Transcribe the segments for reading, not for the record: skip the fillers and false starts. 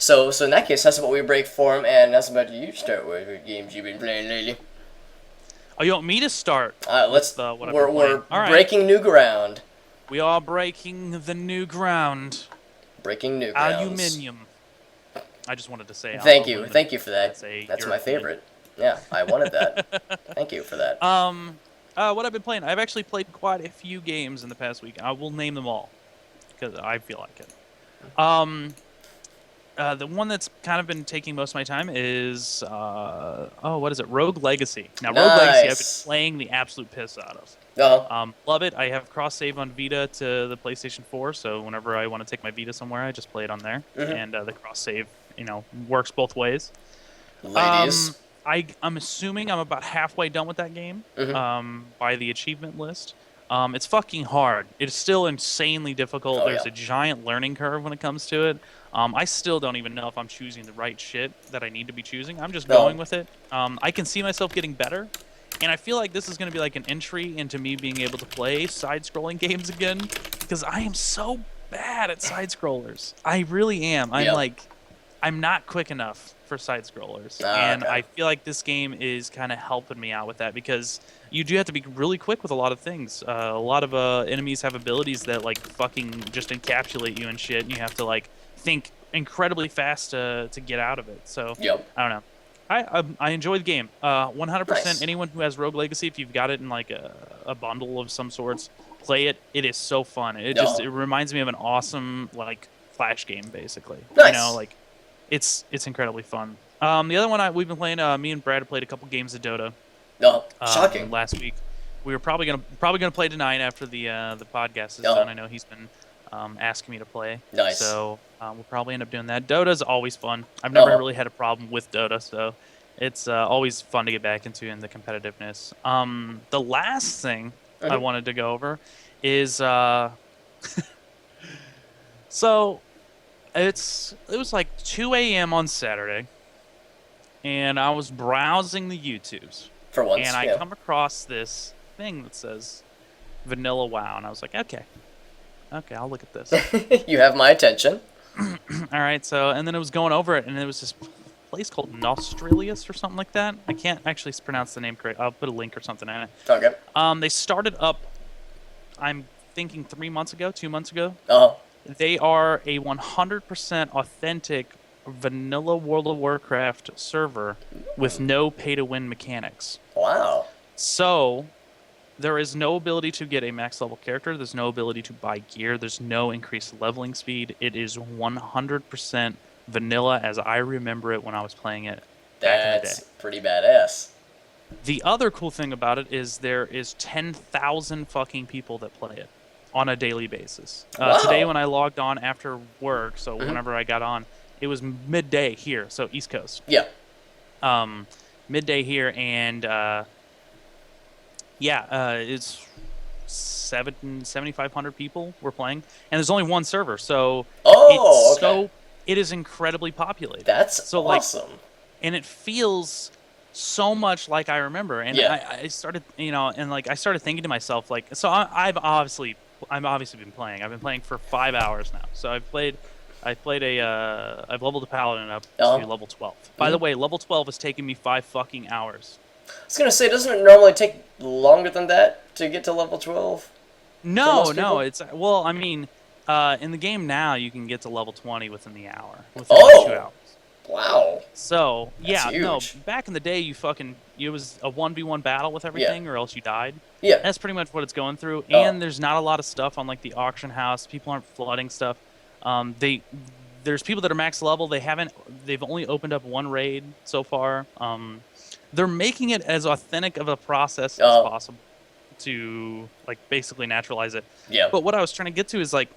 So in that case, that's about we break form, and that's about you start with what games you've been playing lately. Oh, you want me to start Let's with what I've been we're playing? All right. breaking new ground. We are breaking the new ground. Breaking new grounds. Aluminium. I just wanted to say aluminum. Thank you for that. That's a That's my European. favorite. Yeah, I wanted that. Thank you for that. What I've been playing, I've actually played quite a few games in the past week. I will name them all because I feel like it. The one that's kind of been taking most of my time is what is it? Rogue Legacy. Now, Rogue Legacy, I've been Nice. playing the absolute piss out of. Uh-huh. Love it. I have cross save on Vita to the PlayStation 4, so whenever I want to take my Vita somewhere, I just play it on there, and the cross save, works both ways. Ladies. I'm assuming I'm about halfway done with that game. By the achievement list. It's fucking hard. It's still insanely difficult. Oh There's yeah. a giant learning curve when it comes to it. I still don't even know if I'm choosing the right shit that I need to be choosing. I'm just going with it. I can see myself getting better. And I feel like this is going to be like an entry into me being able to play side-scrolling games again. Because I am so bad at side-scrollers. I really am. I'm not quick enough for side-scrollers. And Okay. I feel like this game is kind of helping me out with that. Because you do have to be really quick with a lot of things. A lot of enemies have abilities that like fucking just encapsulate you and shit. And you have to like think incredibly fast to get out of it. So, Yep. I don't know. I enjoy the game. 100%. Nice. Anyone who has Rogue Legacy, if you've got it in like a bundle of some sorts, play it. It is so fun. It reminds me of an awesome like Flash game, basically. Nice. It's incredibly fun. The other one we've been playing. Me and Brad have played a couple games of Dota. No. Shocking. Last week. We were probably gonna play tonight after the podcast is done. I know he's been asking me to play. Nice. So we'll probably end up doing that. Dota's always fun. I've never really had a problem with Dota, so it's always fun to get back into in the competitiveness. The last thing I wanted to go over is so it was like 2 a.m. on Saturday, and I was browsing the YouTubes, For once. and I come across this thing that says Vanilla WoW, and I was like, okay, I'll look at this. You have my attention. All right, so and then it was going over it, and it was this place called Nostrilius or something like that. I can't actually pronounce the name correct. I'll put a link or something in it. Okay. They started up, I'm thinking 2 months ago. Uh-huh. They are a 100% authentic vanilla World of Warcraft server with no pay-to-win mechanics. Wow. So there is no ability to get a max level character. There's no ability to buy gear. There's no increased leveling speed. It is 100% vanilla as I remember it when I was playing it back in the day. That's pretty badass. The other cool thing about it is there is 10,000 fucking people that play it on a daily basis. Wow. Today when I logged on after work, so whenever I got on, it was midday here, so East Coast. Yeah. Midday here, and it's 7,500 people were playing, and there's only one server, so it is incredibly populated. That's so awesome. And it feels so much like I remember, and I started, I started thinking to myself, like, so I've obviously been playing. I've been playing for 5 hours now, so I've leveled the paladin up to level 12. By the way, level 12 has taken me 5 fucking hours. I was gonna say, doesn't it normally take longer than that to get to level 12? No, it's in the game now you can get to level 20 within the hour, within 2 hours. Wow. So That's huge. back in the day it was a 1v1 battle with everything, or else you died. Yeah. That's pretty much what it's going through, and there's not a lot of stuff on like the auction house. People aren't flooding stuff. There's people that are max level. They've only opened up one raid so far. They're making it as authentic of a process as possible to like basically naturalize it. Yeah. But what I was trying to get to is like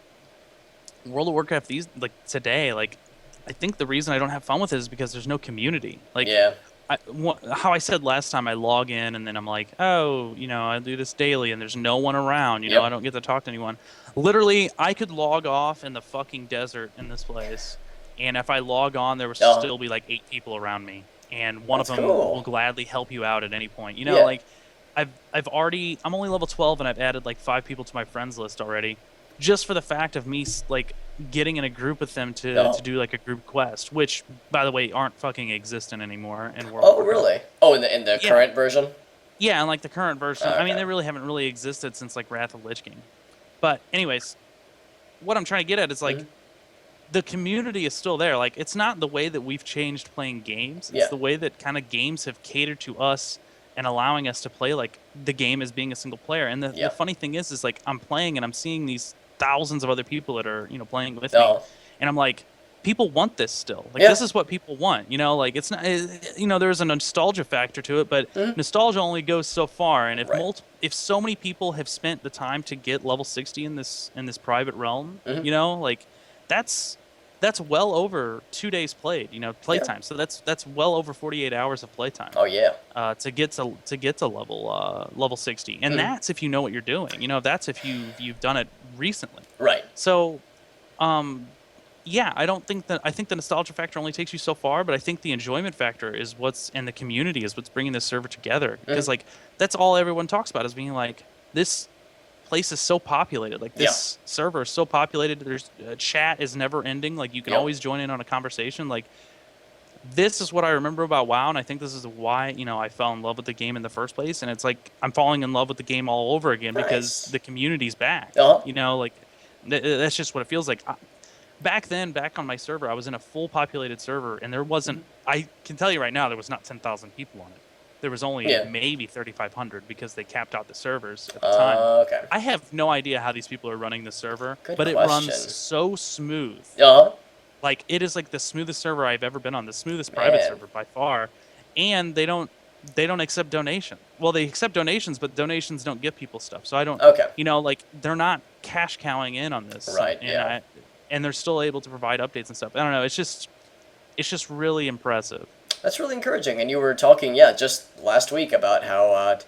World of Warcraft today, like I think the reason I don't have fun with it is because there's no community. Like how I said last time, I log in and then I'm like, I do this daily and there's no one around. I don't get to talk to anyone. Literally, I could log off in the fucking desert in this place, and if I log on, there would still be like 8 people around me, and one of them will gladly help you out at any point. Like I'm only level 12 and I've added like 5 people to my friends list already. just for the fact of me like getting in a group with them to No. do like a group quest, which by the way aren't fucking existent anymore in World of Oh, Warcraft. really? Oh, in the Yeah, current version? yeah, and like the current version. I mean, Okay. they really haven't really existed since like Wrath of Lich King. But anyways, what I'm trying to get at is like Mhm. the community is still there. Like it's not the way that we've changed playing games. It's Yeah. the way that kind of games have catered to us and allowing us to play like the game as being a single player. And the Yeah. funny thing is like I'm playing and I'm seeing these thousands of other people that are, playing with me. No. And I'm like, people want this still. Like Yeah. this is what people want, like it's not, there's a nostalgia factor to it, but Mhm. nostalgia only goes so far. And Right. if so many people have spent the time to get level 60 in this private realm, Mhm. like that's well over 2 days played, playtime. Yeah. So that's well over 48 hours of playtime Oh, yeah. to get to level 60, and Mhm. that's if you know what you're doing. That's if you've done it recently. Right. So, yeah, I think the nostalgia factor only takes you so far, but I think the enjoyment factor is and the community is what's bringing this server together, because Mhm. like that's all everyone talks about is being like this place is so populated. Like Yeah. this server is so populated. There's chat is never ending. Like you can Yep. always join in on a conversation. Like this is what I remember about WoW, and I think this is why I fell in love with the game in the first place. And it's like I'm falling in love with the game all over again because Nice. the community's back. Uh-huh. Like that's just what it feels like. Back then, back on my server, I was in a full populated server, and there wasn't. I can tell you right now, there was not 10,000 people on it. There was only Yeah. maybe 3,500 because they capped out the servers at the time. Okay. I have no idea how these people are running the server, Good but it question. runs so smooth. Uh-huh. Like it is like the smoothest server I've ever been on, the smoothest private Man. server by far. And they don't accept donation. Well, they accept donations, but donations don't give people stuff. So I don't. Okay. Like they're not cash cowing in on this. Right, And yeah. and they're still able to provide updates and stuff. I don't know. It's just really impressive. That's really encouraging. And you were talking, yeah, just last week about how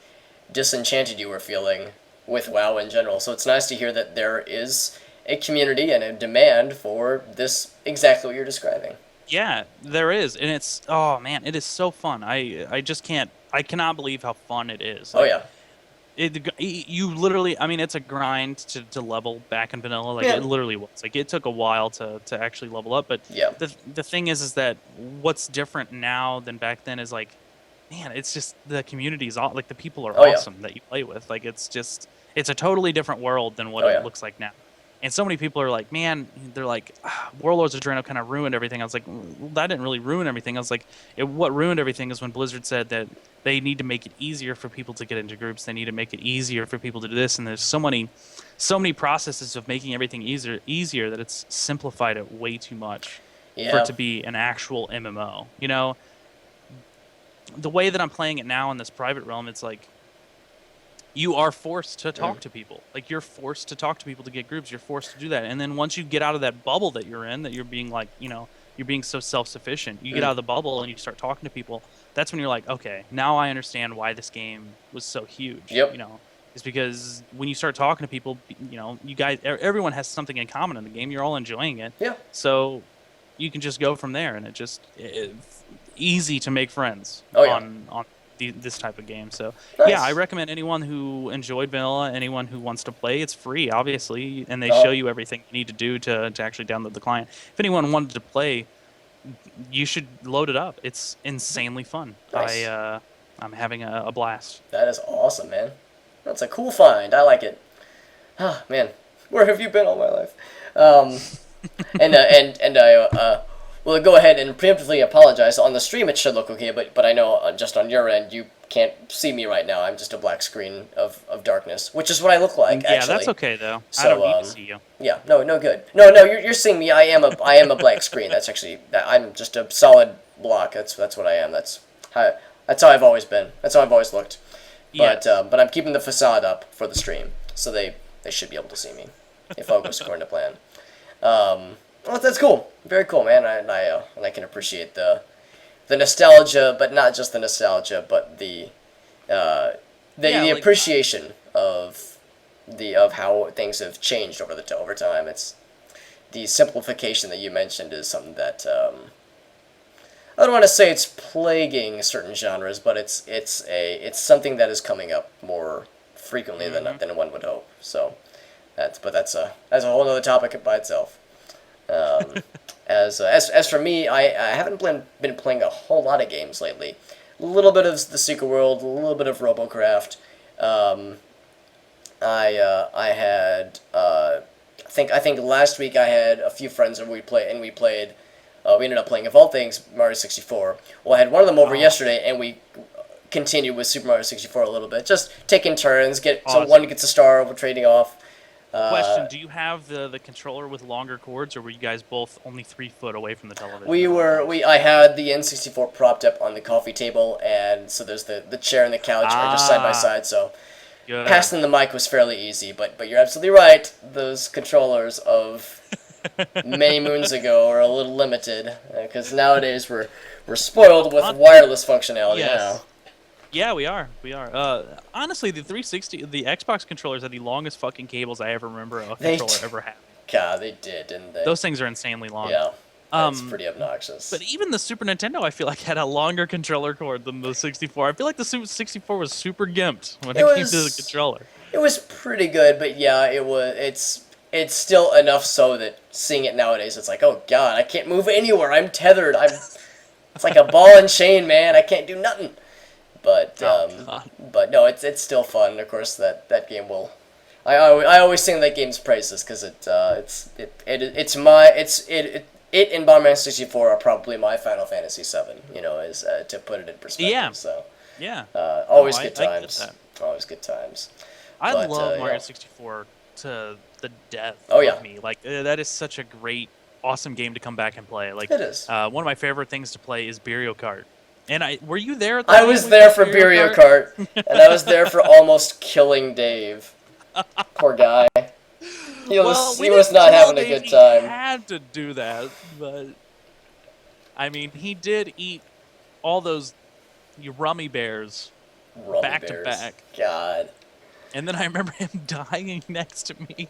disenchanted you were feeling with WoW in general. So it's nice to hear that there is a community and a demand for this, exactly what you're describing. Yeah, there is, and it's oh man, it is so fun. I just can't. I cannot believe how fun it is. Oh, Like, yeah. you literally, I mean, it's a grind to level back in vanilla. Like Yeah. it literally was. Like it took a while to actually level up. But Yeah. the thing is that what's different now than back then is like, man, it's just the community's all like the people are Oh, yeah. awesome that you play with. Like it's a totally different world than what Oh, it yeah. looks like now. And so many people are like, man, they're like, Warlords of Draenor kind of ruined everything. I was like, well, that didn't really ruin everything. I was like, what ruined everything is when Blizzard said that they need to make it easier for people to get into groups. They need to make it easier for people to do this. And there's so many processes of making everything easier that it's simplified it way too much for Yeah. it to be an actual MMO. The way that I'm playing it now in this private realm, it's like you are forced to talk to people. Like you're forced to talk to people to get groups. You're forced to do that. And then once you get out of that bubble that you're in, that you're being like, you're being so self-sufficient. You get out of the bubble and you start talking to people. That's when you're like, okay, now I understand why this game was so huge. Yep. It's because when you start talking to people, you guys, everyone has something in common in the game. You're all enjoying it. Yeah. So you can just go from there, and it's easy to make friends Oh, yeah. on this type of game. So Nice. yeah, I recommend anyone who enjoyed vanilla, anyone who wants to play. It's free, obviously, and they Oh. show you everything you need to do to actually download the client. If anyone wanted to play, you should load it up. It's insanely fun. Nice. I'm having a blast. That is awesome, man. That's a cool find. I like it. Ah, man. Where have you been all my life? And I will go ahead and preemptively apologize. On the stream it should look okay, but I know just on your end you can't see me right now. I'm just a black screen of darkness, which is what I look like, Yeah, actually. that's okay though. So, I don't need to see you. Yeah, no, good. No, you're seeing me. I am a black screen. That's actually, I'm just a solid block. That's what I am. That's how I've always been. That's how I've always looked. But Yes. but I'm keeping the facade up for the stream, so they should be able to see me if all goes according to plan. Well, that's cool. Very cool, man. And I can appreciate the nostalgia, but not just the nostalgia, but the like- appreciation of how things have changed over time. It's the simplification that you mentioned is something that I don't want to say it's plaguing certain genres, but it's something that is coming up more frequently than one would hope. So That's a whole other topic by itself. Um, as for me, I haven't been playing a whole lot of games lately. A little bit of the Secret World, a little bit of Robocraft. Um, I had I think last week I had a few friends and we played. We ended up playing, of all things, Mario 64. Well, I had one of them over yesterday, and we continued with Super Mario 64 a little bit, just taking turns. So one gets a star, we're trading off. Question: do you have the controller with longer cords, or were you guys both only 3 foot away from the television? I had the N64 propped up on the coffee table, and so there's the chair and the couch are just side by side. So good. Passing the mic was fairly easy. But you're absolutely right. Those controllers of many moons ago are a little limited because nowadays we're spoiled with wireless functionality now. Yeah, we are. Honestly, the 360, the Xbox controllers had the longest fucking cables I ever remember a controller ever having. God, they did, didn't they? Those things are insanely long. Yeah, that's pretty obnoxious. But even the Super Nintendo, I feel like, had a longer controller cord than the 64. I feel like the Super 64 was super gimped when it came to the controller. It was pretty good, but yeah, it's still enough so that seeing it nowadays, it's like, oh god, I can't move anywhere. I'm tethered. It's like a ball and chain, man. I can't do nothing. But but no, it's still fun. Of course, that game will. I always sing that game's praises because it and Bomberman 64 are probably my Final Fantasy 7. Is to put it in perspective. Yeah. So yeah. Always good times. Always good times. I love Mario 64 to the death. Oh yeah. Me that is such a great, awesome game to come back and play. Like it is. One of my favorite things to play is Mario Kart. And were you there at I was there for Mario Kart, and I was there for almost killing Dave. Poor guy. He was not having a good time. He had to do that, but I mean, he did eat all those rummy bears back to back. God. And then I remember him dying next to me.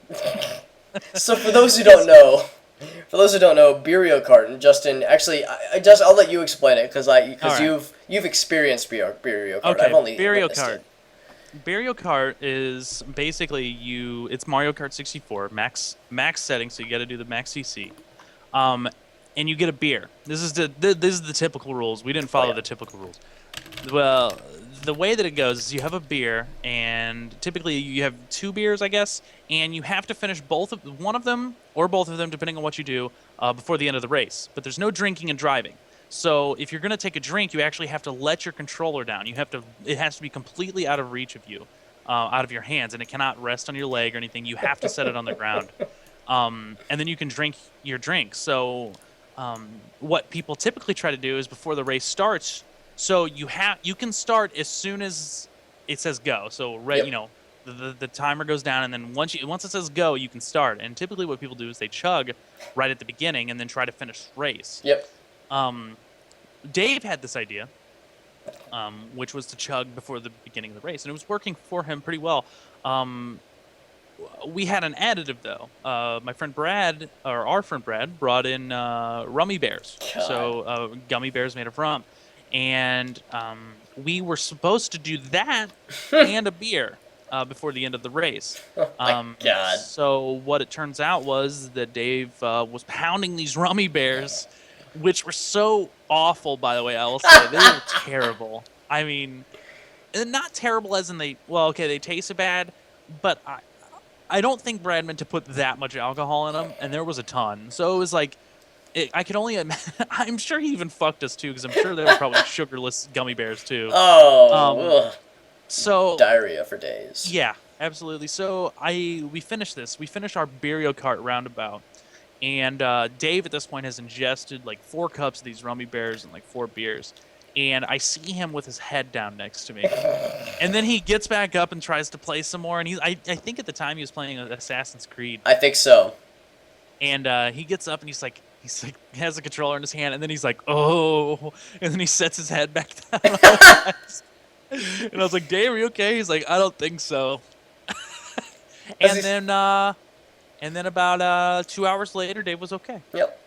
So for those who don't know, Mario Kart, and Justin, actually, I'll let you explain it because you've experienced Mario Kart. Okay, I've only Mario witnessed Kart. it. Mario Kart is basically it's Mario Kart 64 max settings, so you got to do the max CC, and you get a beer. This is the typical rules. We didn't follow the typical rules. Well, the way that it goes is you have a beer, and typically you have 2 beers, I guess, and you have to finish one of them or both of them, depending on what you do, before the end of the race. But there's no drinking and driving. So if you're going to take a drink, you actually have to let your controller down. It has to be completely out of reach of you, out of your hands, and it cannot rest on your leg or anything. You have to set it on the ground. And then you can drink your drink. So what people typically try to do is before the race starts, so you can start as soon as it says go. So the timer goes down, and then once it says go, you can start. And typically what people do is they chug right at the beginning and then try to finish the race. Yep. Dave had this idea, which was to chug before the beginning of the race, and it was working for him pretty well. We had an additive though. Our friend Brad brought in rummy bears, so gummy bears made of rum, and we were supposed to do that and a beer before the end of the race. Oh my God. So what it turns out was that Dave was pounding these rummy bears, which were so awful, by the way, I will say. They were terrible. I mean, not terrible as in they tasted bad, but I don't think Brad meant to put that much alcohol in them, and there was a ton. So it was like, I could only imagine. I'm sure he even fucked us, too, because I'm sure they were probably sugarless gummy bears, too. Oh, so diarrhea for days. Yeah, absolutely. So we finished this. We finished our Mario Kart roundabout. And Dave at this point has ingested like 4 cups of these rummy bears and like 4 beers. And I see him with his head down next to me. And then he gets back up and tries to play some more. And I think at the time he was playing Assassin's Creed. I think so. And he gets up and he's like has a controller in his hand. And then he's like, oh. And then he sets his head back down. And I was like, Dave, are you okay? He's like, I don't think so. And then about 2 hours later, Dave was okay. Yep.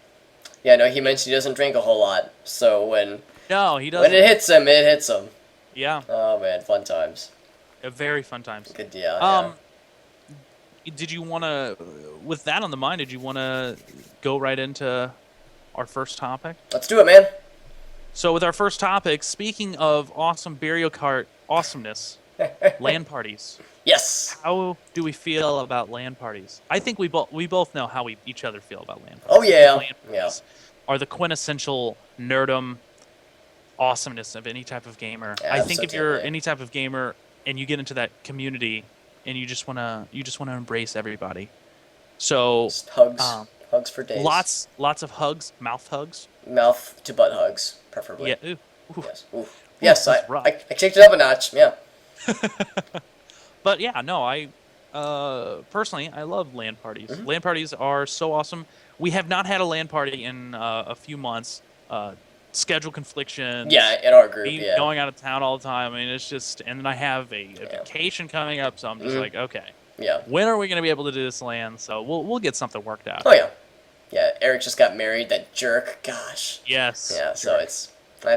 Yeah, no, he mentioned he doesn't drink a whole lot. So No, he doesn't. When it hits him, it hits him. Yeah. Oh, man, fun times. Very fun times. Good deal. Yeah. did you want to, with that on the mind, did you want to go right into our first topic? Let's do it, man. So with our first topic, speaking of awesome Mario Kart awesomeness, LAN parties. Yes. How do we feel about LAN parties? I think we both know how we each other feel about LAN parties. Oh yeah. LAN parties are the quintessential nerdum awesomeness of any type of gamer. I think if you're any type of gamer and you get into that community and you just wanna embrace everybody. So just hugs for days. Lots of hugs, mouth hugs. Mouth to butt hugs, preferably. Yeah. Ooh. Yes. Ooh. Yes, I kicked it up a notch. Yeah. But yeah, no, I personally I love LAN parties. Mm-hmm. LAN parties are so awesome. We have not had a LAN party in a few months. Schedule conflictions. Yeah, in our group. Yeah. Going out of town all the time. I mean, it's just, and then I have a vacation coming up, so I'm just like, okay. Yeah. When are we going to be able to do this LAN? So we'll get something worked out. Oh yeah. Yeah, Eric just got married. That jerk. Gosh. Yes. Yeah. Jerk.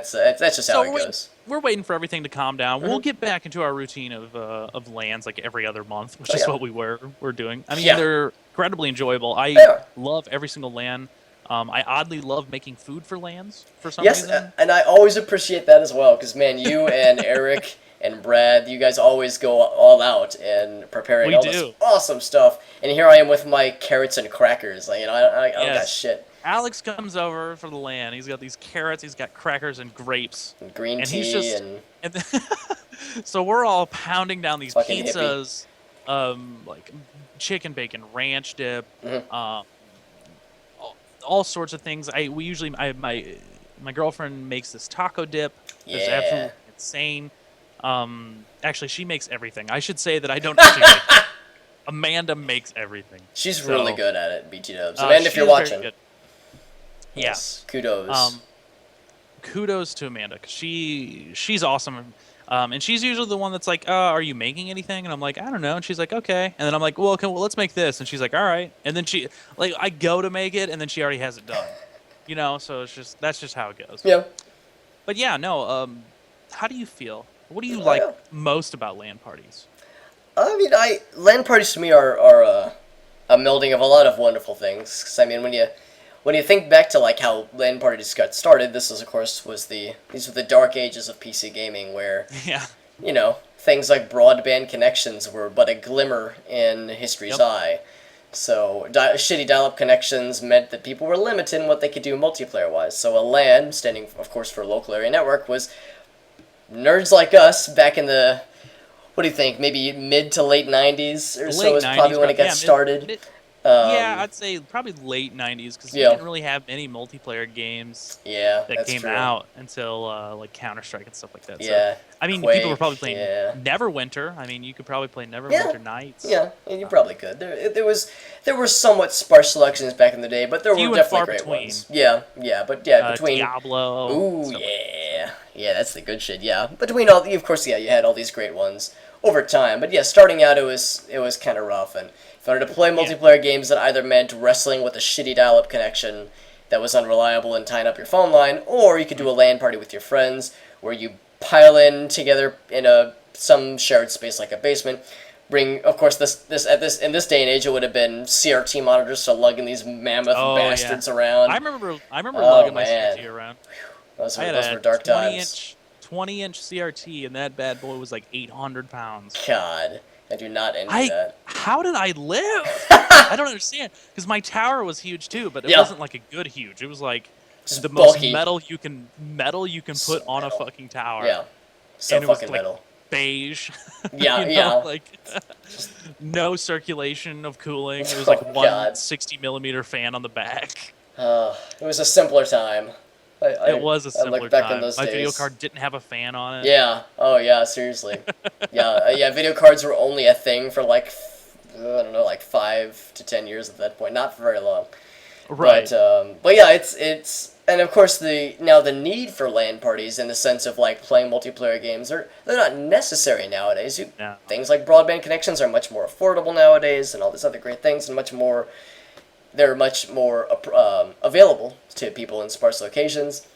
So that's just how it goes. We're waiting for everything to calm down. Mm-hmm. We'll get back into our routine of LANs like every other month, which is what we're doing. I mean, they're incredibly enjoyable. I love every single LAN. I oddly love making food for LANs for some reason. Yes, and I always appreciate that as well, because, man, you and Eric and Brad, you guys always go all out in preparing this awesome stuff. And here I am with my carrots and crackers. Like, I don't got shit. Alex comes over for the LAN. He's got these carrots. He's got crackers and grapes. And green tea and so we're all pounding down these pizzas, like chicken bacon ranch dip, all sorts of things. My girlfriend makes this taco dip. It's absolutely insane. Actually, she makes everything. I should say that I don't actually make it. Amanda makes everything. She's really good at it, BT Dubs. Amanda, if you're watching. Yes. Kudos. Kudos to Amanda, because she's awesome. And she's usually the one that's like, are you making anything? And I'm like, I don't know. And she's like, okay. And then I'm like, well, let's make this. And she's like, all right. And then I go to make it, and then she already has it done. So that's just how it goes. Yeah. But yeah, no. How do you feel? What do you like most about LAN parties? I mean, LAN parties to me are a melding of a lot of wonderful things. 'Cause, I mean, when you think back to like how LAN parties got started, these were the dark ages of PC gaming, where things like broadband connections were but a glimmer in history's eye. So shitty dial-up connections meant that people were limited in what they could do multiplayer-wise. So a LAN, standing of course for local area network, was nerds like us back in the, what do you think, maybe mid to late 90s or so is probably when it got started. I'd say probably late 90s, because we didn't really have any multiplayer games that came out until like Counter-Strike and stuff like that. Yeah. So, I mean, people were probably playing Neverwinter. I mean, you could probably play Neverwinter Nights. Yeah, you probably could. There were somewhat sparse selections back in the day, but there were definitely great ones. Yeah, between Diablo. Ooh, yeah, that's the good shit. Yeah, between all, of course, you had all these great ones over time. But starting out, it was kind of rough, and if you wanted to play multiplayer games that either meant wrestling with a shitty dial-up connection that was unreliable and tying up your phone line, or you could do a LAN party with your friends where you pile in together in some shared space like a basement. Bring, of course, in this day and age, it would have been CRT monitors, so lugging these mammoth bastards around. I remember lugging my CRT around. Those were dark times. 20-inch CRT, and that bad boy was like 800 pounds. God, I do not envy that. How did I live? I don't understand, because my tower was huge too, but it wasn't like a good huge. It was like just the bulky. most metal you can put on a fucking tower. Yeah, so and fucking it was, metal. Like, beige. Yeah, like no circulation of cooling. It was like one 60-millimeter fan on the back. It was a simpler time. It was a simpler back time. In those My days. video card didn't have a fan on it. Yeah. Oh yeah. Seriously. yeah. Video cards were only a thing for like I don't know, like 5 to 10 years at that point. Not for very long. Right. But yeah, it's and of course the need for LAN parties in the sense of like playing multiplayer games they're not necessary nowadays. Things like broadband connections are much more affordable nowadays, and all these other great things, and they're much more available to people in sparse locations.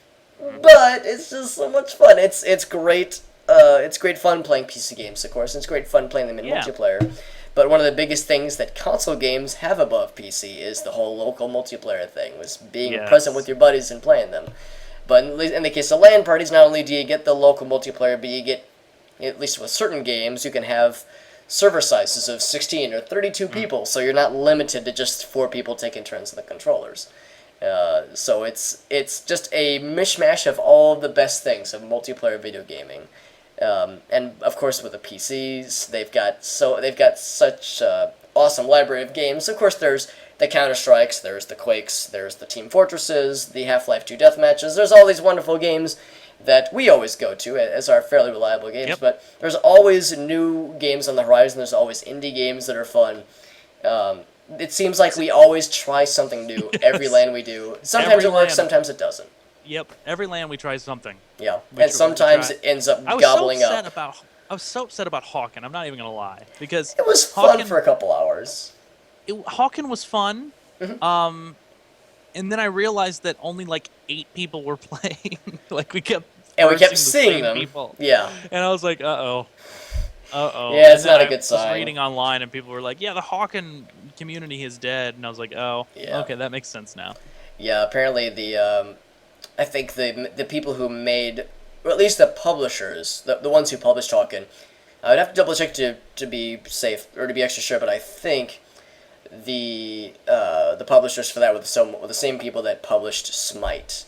But it's just so much fun. It's great. It's great fun playing PC games, of course. It's great fun playing them in multiplayer. But one of the biggest things that console games have above PC is the whole local multiplayer thing, was being present with your buddies and playing them. But in the case of LAN parties, not only do you get the local multiplayer, but you get, at least with certain games, you can have server sizes of 16 or 32 people, so you're not limited to just 4 people taking turns with the controllers. So it's just a mishmash of all the best things of multiplayer video gaming. And of course, with the PCs, they've got such awesome library of games. Of course, there's the Counter-Strikes, there's the Quakes, there's the Team Fortresses, the Half-Life 2 Deathmatches. There's all these wonderful games that we always go to as our fairly reliable games. Yep. But there's always new games on the horizon. There's always indie games that are fun. It seems like we always try something new every LAN we do. Sometimes it works, sometimes it doesn't. Yep, every LAN we try something. Yeah, and sometimes it ends up gobbling up. I was so upset about Hawken. I'm not even gonna lie, because it was fun for a couple hours. Hawken was fun. Mm-hmm. And then I realized that only like 8 people were playing. Like we kept seeing them. People. Yeah. And I was like, uh-oh. Yeah, it's not a good sign. I was reading online and people were like, yeah, the Hawken community is dead. And I was like, oh, yeah. Okay, that makes sense now. Yeah, apparently I think the people who made, or at least the publishers, the ones who published Hawken, I would have to double check to be safe, or to be extra sure, but I think the publishers for that were the same people that published Smite,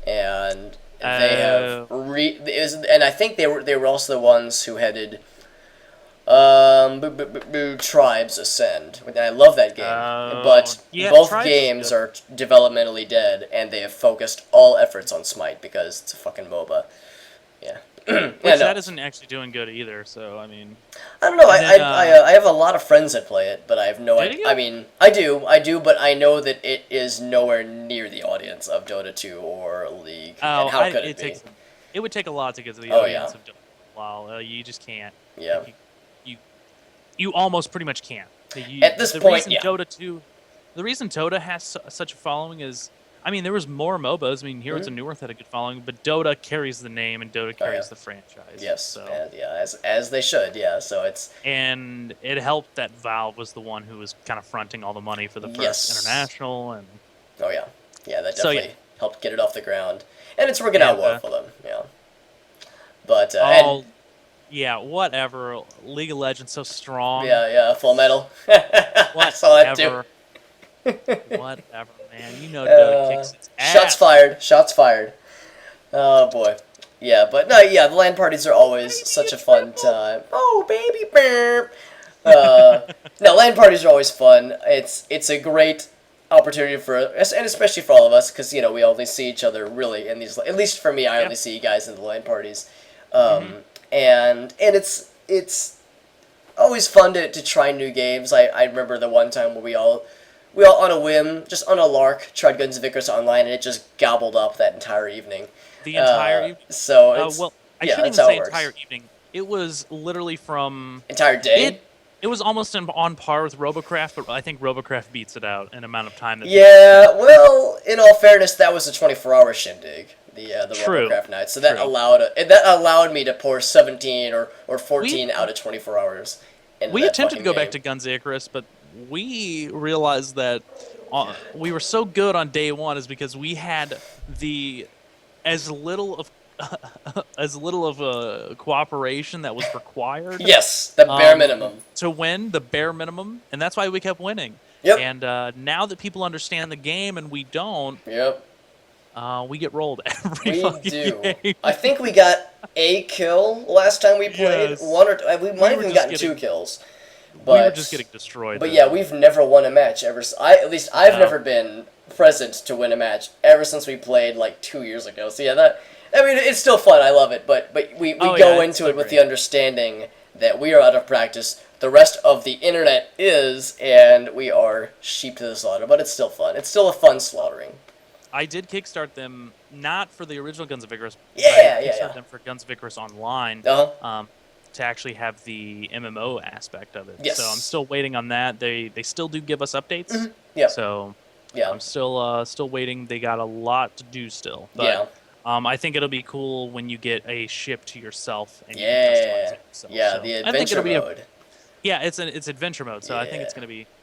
and they have and I think they were also the ones who headed Tribes Ascend. And I love that game, but both Tribes games are developmentally dead, and they have focused all efforts on Smite because it's a fucking MOBA. Yeah. That isn't actually doing good either. So I mean, I don't know. I have a lot of friends that play it, but I have no idea. I mean, I do, but I know that it is nowhere near the audience of Dota 2 or League. Oh, and how could it be? It would take a lot to get to the audience of Dota. Wow, you just can't. Yeah. You almost pretty much can't. At this point, The reason Dota has such a following is, I mean, there was more MOBAs. I mean, Heroes of Newerth had a good following, but Dota carries the name and Dota carries the franchise. Yes, so. as they should. Yeah, so it's. And it helped that Valve was the one who was kind of fronting all the money for the first international and. Oh yeah, that definitely helped get it off the ground, and it's working out well for them. Yeah. But yeah, whatever. League of Legends so strong. Yeah, Full Metal. I saw that too. Whatever, man. You know Dota kicks its ass. Shots fired. Oh, boy. Yeah, but no, the LAN parties are always such a fun time. Oh, baby, burp. No, LAN parties are always fun. It's a great opportunity and especially for all of us, because, we only see each other really in these, at least for me, I only see you guys in the LAN parties. And it's always fun to try new games. I remember the one time where we all on a whim, just on a lark, tried Guns of Icarus Online, and it just gobbled up that entire evening. The entire evening? So I shouldn't even say entire evening. It was literally from... Entire day? It was almost on par with Robocraft, but I think Robocraft beats it out in amount of time. Well, in all fairness, that was a 24-hour shindig. The Robocraft night, so that allowed me to pour 17 or 14 out of 24 hours. We attempted to go back to Guns of Icarus, but we realized that we were so good on day one is because we had as little of cooperation that was required. Yes, the bare minimum to win, the bare minimum, and that's why we kept winning. Yep. And now that people understand the game and we don't. Yep. We get rolled every fucking game. I think we got a kill last time we played. Yes. We might have even gotten 2 kills. But, we were just getting destroyed. But we've never won a match ever. At least I've never been present to win a match ever since we played like 2 years ago. So it's still fun. I love it. But we go into it with the understanding that we are out of practice. The rest of the internet is, and we are sheep to the slaughter. But it's still fun. It's still a fun slaughtering. I did kickstart them, not for the original Guns of Icarus. I kickstarted them for Guns of Icarus Online. To actually have the MMO aspect of it. Yes. So I'm still waiting on that. They still do give us updates. Mm-hmm. Yeah. So I'm still waiting. They got a lot to do still. But I think it'll be cool when you get a ship to yourself and you can customize it yourself. The adventure mode. Yeah, it's adventure mode, so I think Yeah.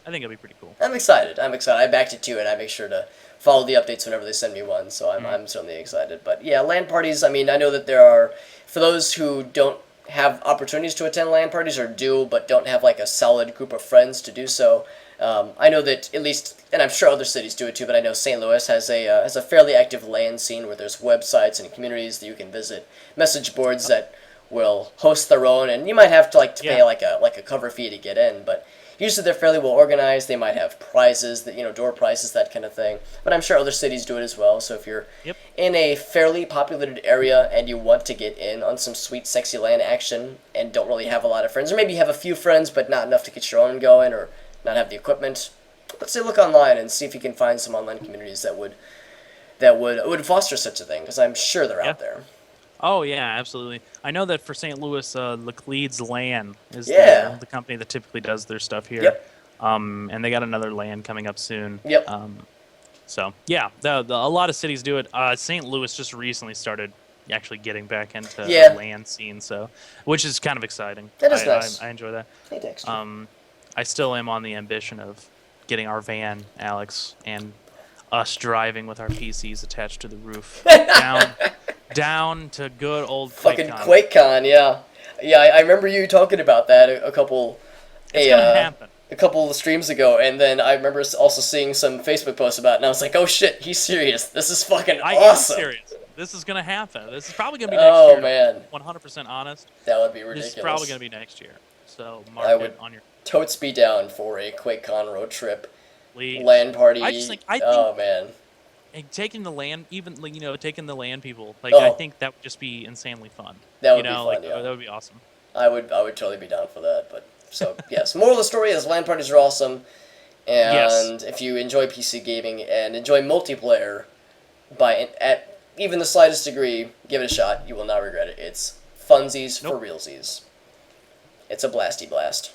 I think it'll be pretty cool. I'm excited. I'm excited. I backed it too, and I make sure to follow the updates whenever they send me one. So Mm. I'm certainly excited. But yeah, LAN parties. I mean, I know that there are, for those who don't have opportunities to attend LAN parties or do but don't have like a solid group of friends to do so. I know that at least, and I'm sure other cities do it too. But I know St. Louis has a fairly active LAN scene where there's websites and communities that you can visit, message boards that will host their own, and you might have to pay Yeah. like a cover fee to get in, but usually they're fairly well organized. They might have prizes, that door prizes, that kind of thing. But I'm sure other cities do it as well. So if you're Yep. in a fairly populated area and you want to get in on some sweet, sexy LAN action and don't really have a lot of friends, or maybe you have a few friends but not enough to get your own going, or not have the equipment, let's say look online and see if you can find some online communities that would foster such a thing, because I'm sure they're Yeah. out there. Oh yeah, absolutely. I know that for St. Louis, Laclede's LAN is Yeah. the company that typically does their stuff here. Yep. And they got another LAN coming up soon. Yep. So yeah, a lot of cities do it. St. Louis just recently started actually getting back into Yeah. the LAN scene, so which is kind of exciting. That is nice. I enjoy that. Hey, Dexter. I still am on the ambition of getting our van, Alex, and us driving with our PCs attached to the roof down to good old Fucking QuakeCon. QuakeCon, yeah. Yeah, I remember you talking about that a couple It's gonna happen. a couple of streams ago, and then I remember also seeing some Facebook posts about it, and I was like, oh shit, he's serious. This is fucking I awesome. am serious. This is gonna happen. This is probably gonna be next Oh, year. man. 100% honest. That would be ridiculous. This is probably gonna be next year. So mark I it would on your totes be down for a QuakeCon road trip, leave. LAN party. I think oh, man. and taking the land, even like, taking the land people, like Oh. I think that would just be insanely fun. That would you know, be fun, like yeah. that would be awesome. I would totally be down for that. But so yes, moral of the story is LAN parties are awesome, and Yes. if you enjoy PC gaming and enjoy multiplayer, at even the slightest degree, give it a shot. You will not regret it. It's funsies Nope. for realsies. It's a blasty blast.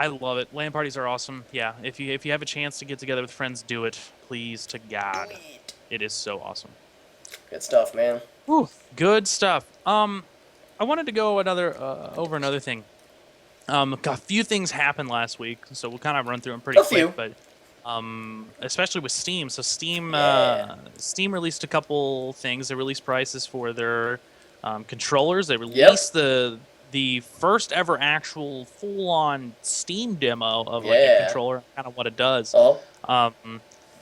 I love it. LAN parties are awesome. Yeah, if you have a chance to get together with friends, do it. Please to God, it is so awesome. Good stuff, man. Whew, good stuff. I wanted to go over another thing. A few things happened last week, so we'll kind of run through them pretty A quick. few. But especially with Steam. So Steam Yeah. Steam released a couple things. They released prices for their controllers. They released the first ever actual full-on Steam demo of like a Yeah. controller, kind of what it does. Oh.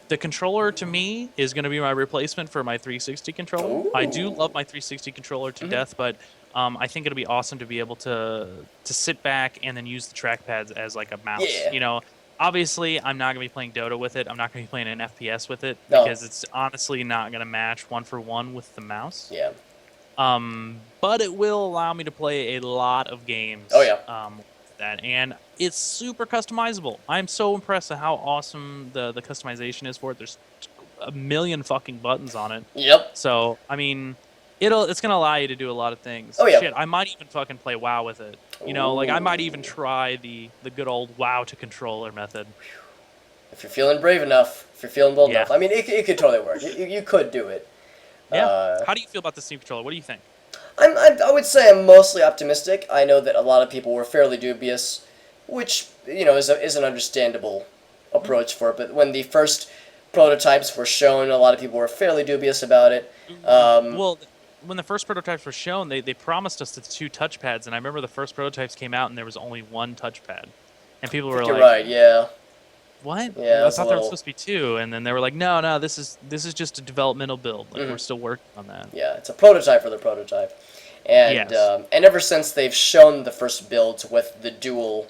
The controller to me is going to be my replacement for my 360 controller. I do Ooh. love my 360 controller to death, but I think it'll be awesome to be able to sit back and then use the trackpads as like a mouse. Yeah. Obviously I'm not going to be playing Dota with it. I'm not going to be playing an FPS with it No. because it's honestly not going to match one for one with the mouse. Yeah. But it will allow me to play a lot of games. Oh, yeah. With that, and it's super customizable. I'm so impressed at how awesome the customization is for it. There's a million fucking buttons on it. Yep. So I mean, it's gonna allow you to do a lot of things. Oh, yeah. Shit, I might even fucking play WoW with it. Like I might even try the good old WoW to controller method. If you're feeling brave enough, if you're feeling bold Yeah. enough, I mean, it could totally work. You could do it. Yeah. How do you feel about the Steam controller? What do you think? I would say I'm mostly optimistic. I know that a lot of people were fairly dubious, which is an understandable approach for it. But when the first prototypes were shown, a lot of people were fairly dubious about it. Well, when the first prototypes were shown, they promised us the 2 touchpads, and I remember the first prototypes came out and there was only 1 touchpad, and people were You're like, right. Yeah. "What? Yeah, I it's a thought there was little- supposed to be 2," and then they were like, "No, this is just a developmental build. Like we're still working on that." Yeah, it's a prototype for the prototype. And Yes. and ever since they've shown the first builds with the dual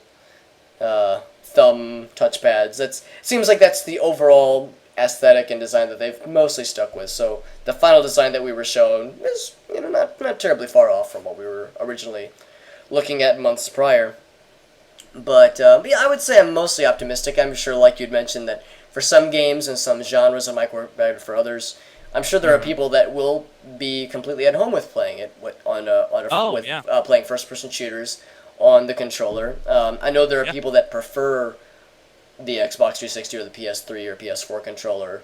thumb touchpads, it seems like that's the overall aesthetic and design that they've mostly stuck with. So the final design that we were shown is not terribly far off from what we were originally looking at months prior. But yeah, I would say I'm mostly optimistic. I'm sure, like you'd mentioned, that for some games and some genres it might work better for others. I'm sure there are people that will be completely at home with playing it playing first-person shooters on the controller. I know there are people that prefer the Xbox 360 or the PS3 or PS4 controller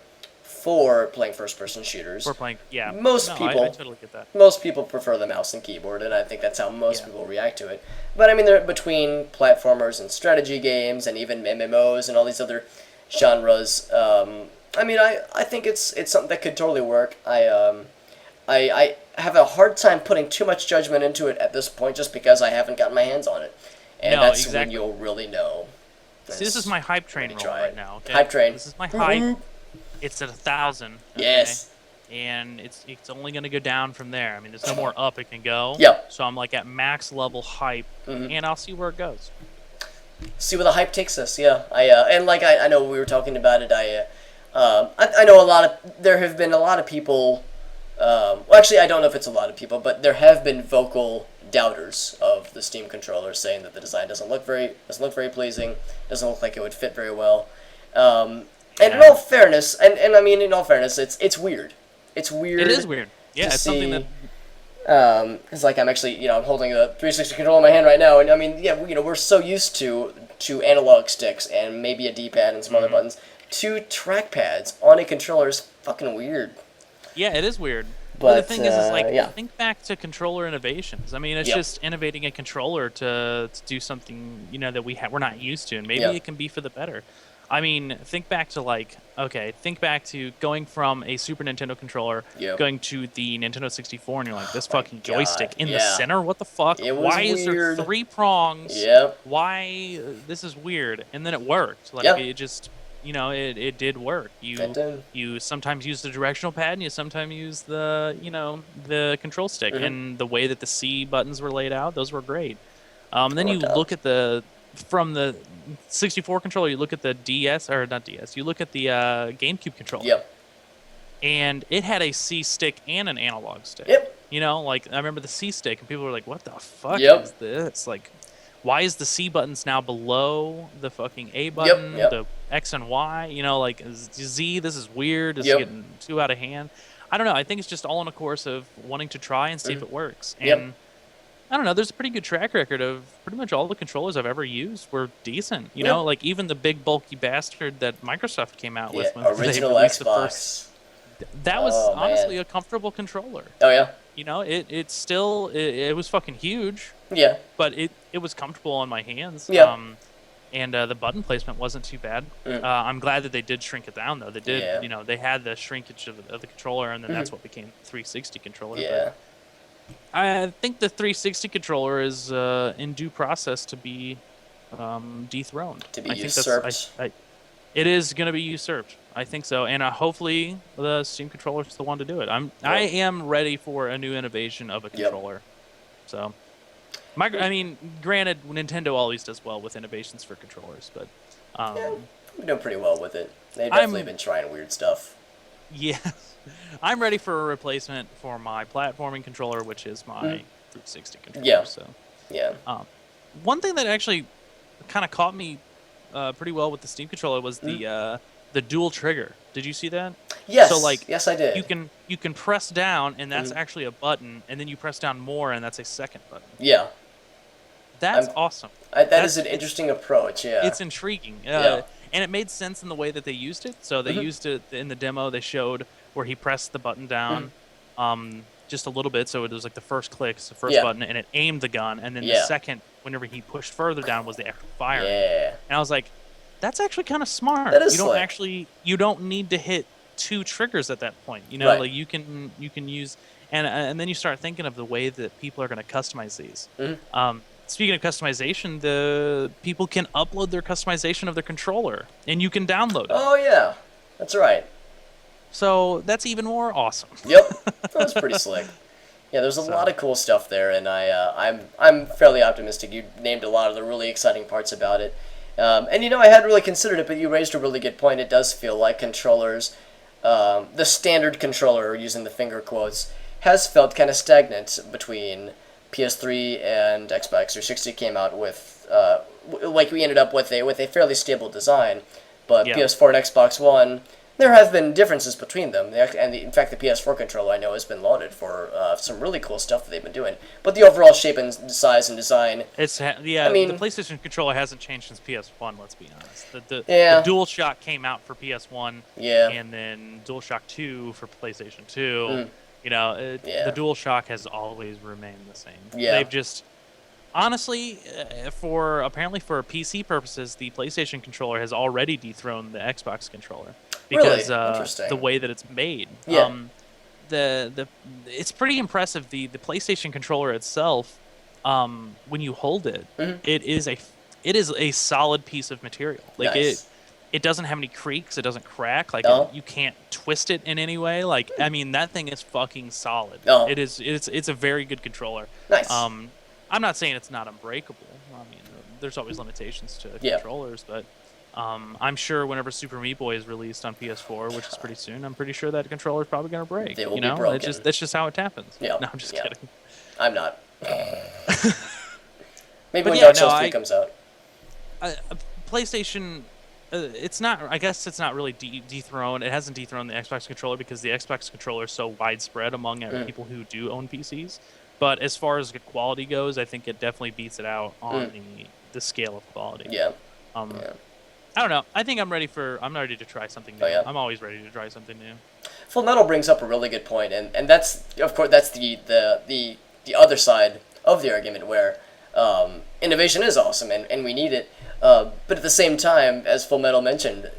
for playing first-person shooters. For playing, yeah. Most people, I totally get that. Most people prefer the mouse and keyboard, and I think that's how most people react to it. But I mean, they're between platformers and strategy games, and even MMOs and all these other genres. I mean, I think it's something that could totally work. I have a hard time putting too much judgment into it at this point, just because I haven't gotten my hands on it, and that's when you'll really know. See, this is my hype train roll right now. Okay? Hype train. This is my hype. It's at 1,000. Okay? Yes. And it's only going to go down from there. I mean, there's no more up it can go. Yep. So I'm like at max level hype, and I'll see where it goes. See where the hype takes us. Yeah. And like I know we were talking about it. I know there have been a lot of people. Well, actually, I don't know if it's a lot of people, but there have been vocal doubters of the Steam controller, saying that the design doesn't look very pleasing, doesn't look like it would fit very well. And in all fairness, and I mean in all fairness, it's weird. It's weird. It is weird. Yeah, it's something that. It's like I'm actually, I'm holding a 360 controller in my hand right now, and I mean, yeah, we're so used to analog sticks and maybe a D-pad and some other buttons. 2 trackpads on a controller is fucking weird. Yeah, it is weird. But the thing is like, think back to controller innovations. I mean, it's just innovating a controller to do something, that we're not used to, and maybe it can be for the better. I mean, think back to going from a Super Nintendo controller, going to the Nintendo 64, and you're like, this fucking joystick in the center? What the fuck? Why is there 3 prongs? Yep. Why? This is weird. And then it worked. Like, it just... it did work. You sometimes use the directional pad, and you sometimes use the control stick, and the way that the C buttons were laid out, those were great. And then you look at from the 64 controller, you look at the DS, or not DS, you look at the GameCube controller. Yep. And it had a C stick and an analog stick. Yep. Like I remember the C stick, and people were like, "What the fuck is this?" Like, why is the C buttons now below the fucking A button, the X and Y? Like Z, this is weird. It's getting too out of hand. I don't know. I think it's just all in a course of wanting to try and see if it works. And I don't know. There's a pretty good track record of pretty much all the controllers I've ever used were decent. You know, like even the big bulky bastard that Microsoft came out with when original they released Xbox. the first. That was honestly a comfortable controller. Oh yeah. It still it was fucking huge. Yeah. But it was comfortable on my hands. Yeah. And the button placement wasn't too bad. I'm glad that they did shrink it down though. They did. They had the shrinkage of the controller, and then that's what became the 360 controller. Yeah. But I think the 360 controller is in due process to be dethroned. To be usurped. It is going to be usurped. I think so, and hopefully the Steam controller is the one to do it. I am ready for a new innovation of a controller. So, I mean, granted, Nintendo always does well with innovations for controllers, but we're doing pretty well with it. They've definitely been trying weird stuff. Yeah, I'm ready for a replacement for my platforming controller, which is my 360 controller. Yeah. So, one thing that actually kind of caught me pretty well with the Steam controller was the dual trigger. Did you see that? Yes. So yes, I did. You can press down, and that's actually a button, and then you press down more, and that's a second button. Yeah. That's awesome. That is an interesting approach. Yeah. It's intriguing. And it made sense in the way that they used it. So they used it in the demo. They showed where he pressed the button down, just a little bit. So it was like the first click, the first button, and it aimed the gun, and then the second, whenever he pushed further down, was the actual firing. Yeah. And I was like, that's actually kind of smart. That is you don't need to hit 2 triggers at that point. Like you can use, and then you start thinking of the way that people are going to customize these. Speaking of customization, the people can upload their customization of their controller, and you can download it. Oh yeah, that's right. So that's even more awesome. Yep, that's pretty slick. Yeah, there's a lot of cool stuff there, and I'm fairly optimistic. You named a lot of the really exciting parts about it. And I hadn't really considered it, but you raised a really good point. It does feel like controllers, the standard controller, using the finger quotes, has felt kind of stagnant between PS3 and Xbox 360 came out with, like we ended up with a fairly stable design, but PS4 and Xbox One There have been differences between them, in fact, the PS4 controller I know has been lauded for some really cool stuff that they've been doing. But the overall shape and size and design, I mean, the PlayStation controller hasn't changed since PS1. Let's be honest. The DualShock came out for PS1, and then DualShock 2 for PlayStation 2. You know, the DualShock has always remained the same. They've just honestly, apparently for PC purposes, the PlayStation controller has already dethroned the Xbox controller. Because the way that it's made, it's pretty impressive. The PlayStation controller itself, when you hold it, it is a solid piece of material. Like it doesn't have any creaks. It doesn't crack. Like you can't twist it in any way. Like I mean, that thing is fucking solid. It's a very good controller. Nice. I'm not saying it's not unbreakable. I mean, there's always limitations to controllers, but. I'm sure whenever Super Meat Boy is released on PS4, which is pretty soon, I'm pretty sure that controller is probably going to break. They will be broken. That's just how it happens. Yeah. No, I'm just kidding. I'm not. Maybe when Dark Souls 3 comes out. PlayStation, it's not. I guess it's not really dethroned. It hasn't dethroned the Xbox controller because the Xbox controller is so widespread among people who do own PCs. But as far as the quality goes, I think it definitely beats it out on the scale of quality. Yeah. I don't know. I think I'm ready to try something new. I'm always ready to try something new. Full Metal brings up a really good point, and that's, of course, that's the other side of the argument where innovation is awesome and we need it, but at the same time, as Full Metal mentioned,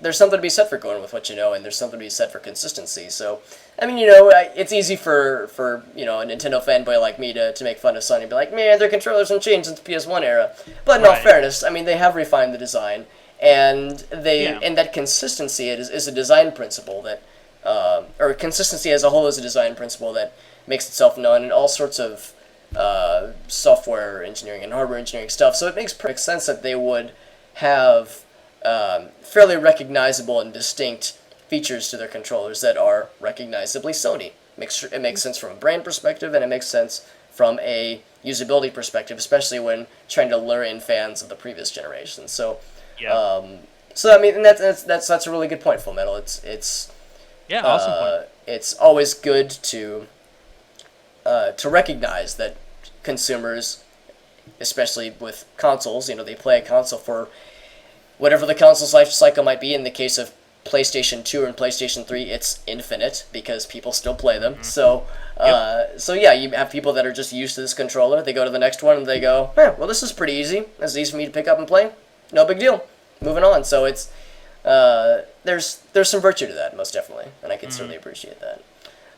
there's something to be said for going with what you know, and there's something to be said for consistency. So, I mean, it's easy for a Nintendo fanboy like me to make fun of Sony and be like, man, their controllers haven't changed since the PS1 era. But in all fairness, I mean, they have refined the design, and and that consistency is a design principle that, or consistency as a whole is a design principle that makes itself known in all sorts of software engineering and hardware engineering stuff. So it makes perfect sense that they would have fairly recognizable and distinct features to their controllers that are recognizably Sony. It makes sense from a brand perspective, and it makes sense from a usability perspective, especially when trying to lure in fans of the previous generation. So, I mean, and that's a really good point, Full Metal. It's awesome point. It's always good to recognize that consumers, especially with consoles, they play a console for whatever the console's life cycle might be. In the case of PlayStation 2 and PlayStation 3, it's infinite because people still play them. So, you have people that are just used to this controller. They go to the next one and they go, well, this is pretty easy. This is easy for me to pick up and play. No big deal. Moving on. So it's there's some virtue to that, most definitely, and I can certainly appreciate that.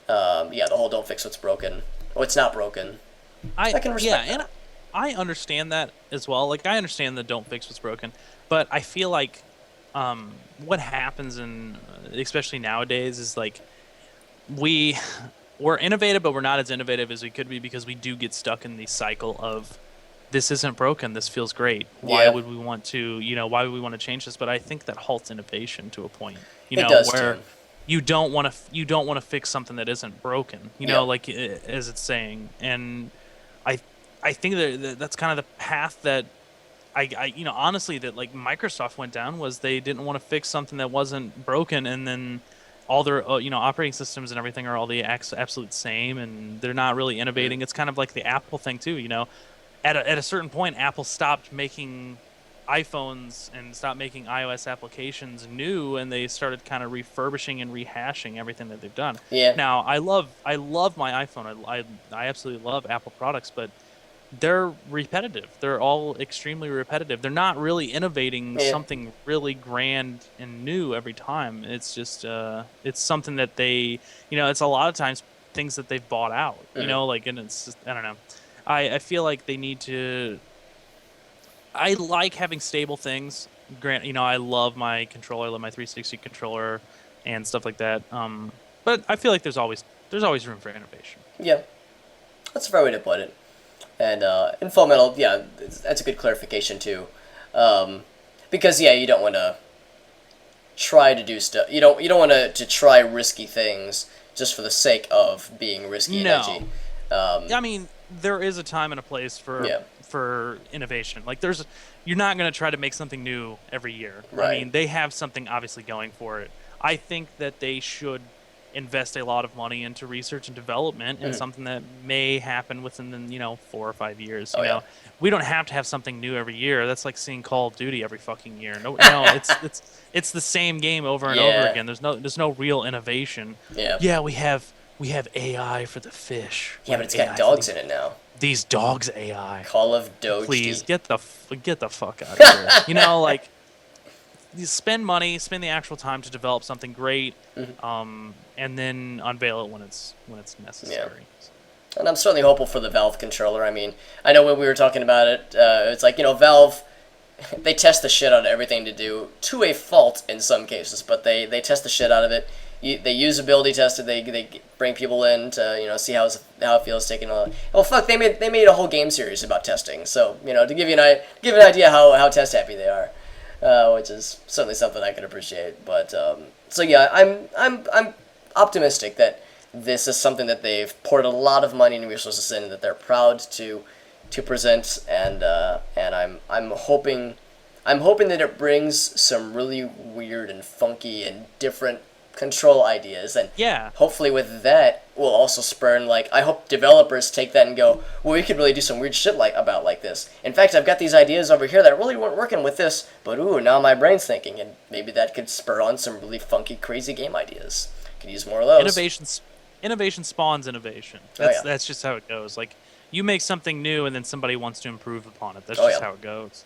The whole "don't fix what's broken." What's not broken. I can respect that. And I understand that as well. Like, I understand the "don't fix what's broken," but I feel like what happens especially nowadays is like we're innovative, but we're not as innovative as we could be because we do get stuck in the cycle of this isn't broken, this feels great. Why would we want to change this? But I think that halts innovation to a point. Where you don't want to fix something that isn't broken. Like as it's saying, and I think that's kind of the path that I honestly that like Microsoft went down, was they didn't want to fix something that wasn't broken, and then all their operating systems and everything are all the absolute same, and they're not really innovating. It's kind of like the Apple thing too. At a certain point, Apple stopped making iPhones and stopped making iOS applications new, and they started kind of refurbishing and rehashing everything that they've done. Now I love my iPhone. I absolutely love Apple products, but they're repetitive. They're all extremely repetitive. They're not really innovating something really grand and new every time. It's just it's something that they, it's a lot of times things that they've bought out, and it's just, I don't know. I feel like they need to, I like having stable things. I love my controller, I love my 360 controller and stuff like that. But I feel like there's always room for innovation. Yeah. That's a fair way to put it. And in Full Metal, that's a good clarification too, because you don't want to try to do stuff. You don't want to try risky things just for the sake of being risky and edgy. I mean, there is a time and a place for for innovation. Like you're not going to try to make something new every year. Right. I mean, they have something obviously going for it. I think that they should invest a lot of money into research and development and something that may happen within the 4 or 5 years. You know, we don't have to have something new every year. That's like seeing Call of Duty every fucking year. No, it's the same game over and over again. There's no real innovation. Yeah, we have AI for the fish. Yeah, but it's got dogs in it now. These dogs AI. Call of Doge. Please get the fuck out of here. You know, like, you spend money, spend the actual time to develop something great, and then unveil it when it's necessary. Yeah. And I'm certainly hopeful for the Valve controller. I mean, I know when we were talking about it, it's like, Valve, they test the shit out of everything to do, to a fault in some cases, but they test the shit out of it. They usability test it. They bring people in to see how it feels taking a. Well, fuck, they made a whole game series about testing. So to give you an idea how test happy they are, which is certainly something I can appreciate. But so yeah, I'm optimistic that this is something that they've poured a lot of money and resources in, and that they're proud to present, and I'm hoping that it brings some really weird and funky and different control ideas, and hopefully with that will also spurn, I hope developers take that and go, well, we could really do some weird shit like this. In fact, I've got these ideas over here that really weren't working with this, but now my brain's thinking, and maybe that could spur on some really funky, crazy game ideas. Could use more of those. Innovation spawns innovation. That's just how it goes. Like, you make something new, and then somebody wants to improve upon it. That's just how it goes.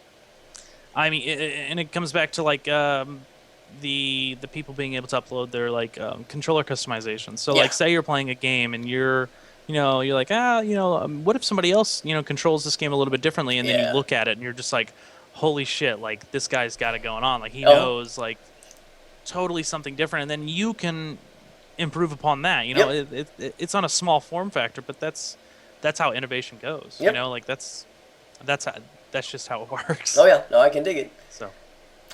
I mean, and it comes back to the people being able to upload their controller customizations. So say you're playing a game and you're like, what if somebody else controls this game a little bit differently, and then you look at it and you're just like, holy shit, like, this guy's got it going on, like, he knows totally something different, and then you can improve upon that. It's on a small form factor, but that's how innovation goes. That's just how it works. I can dig it. So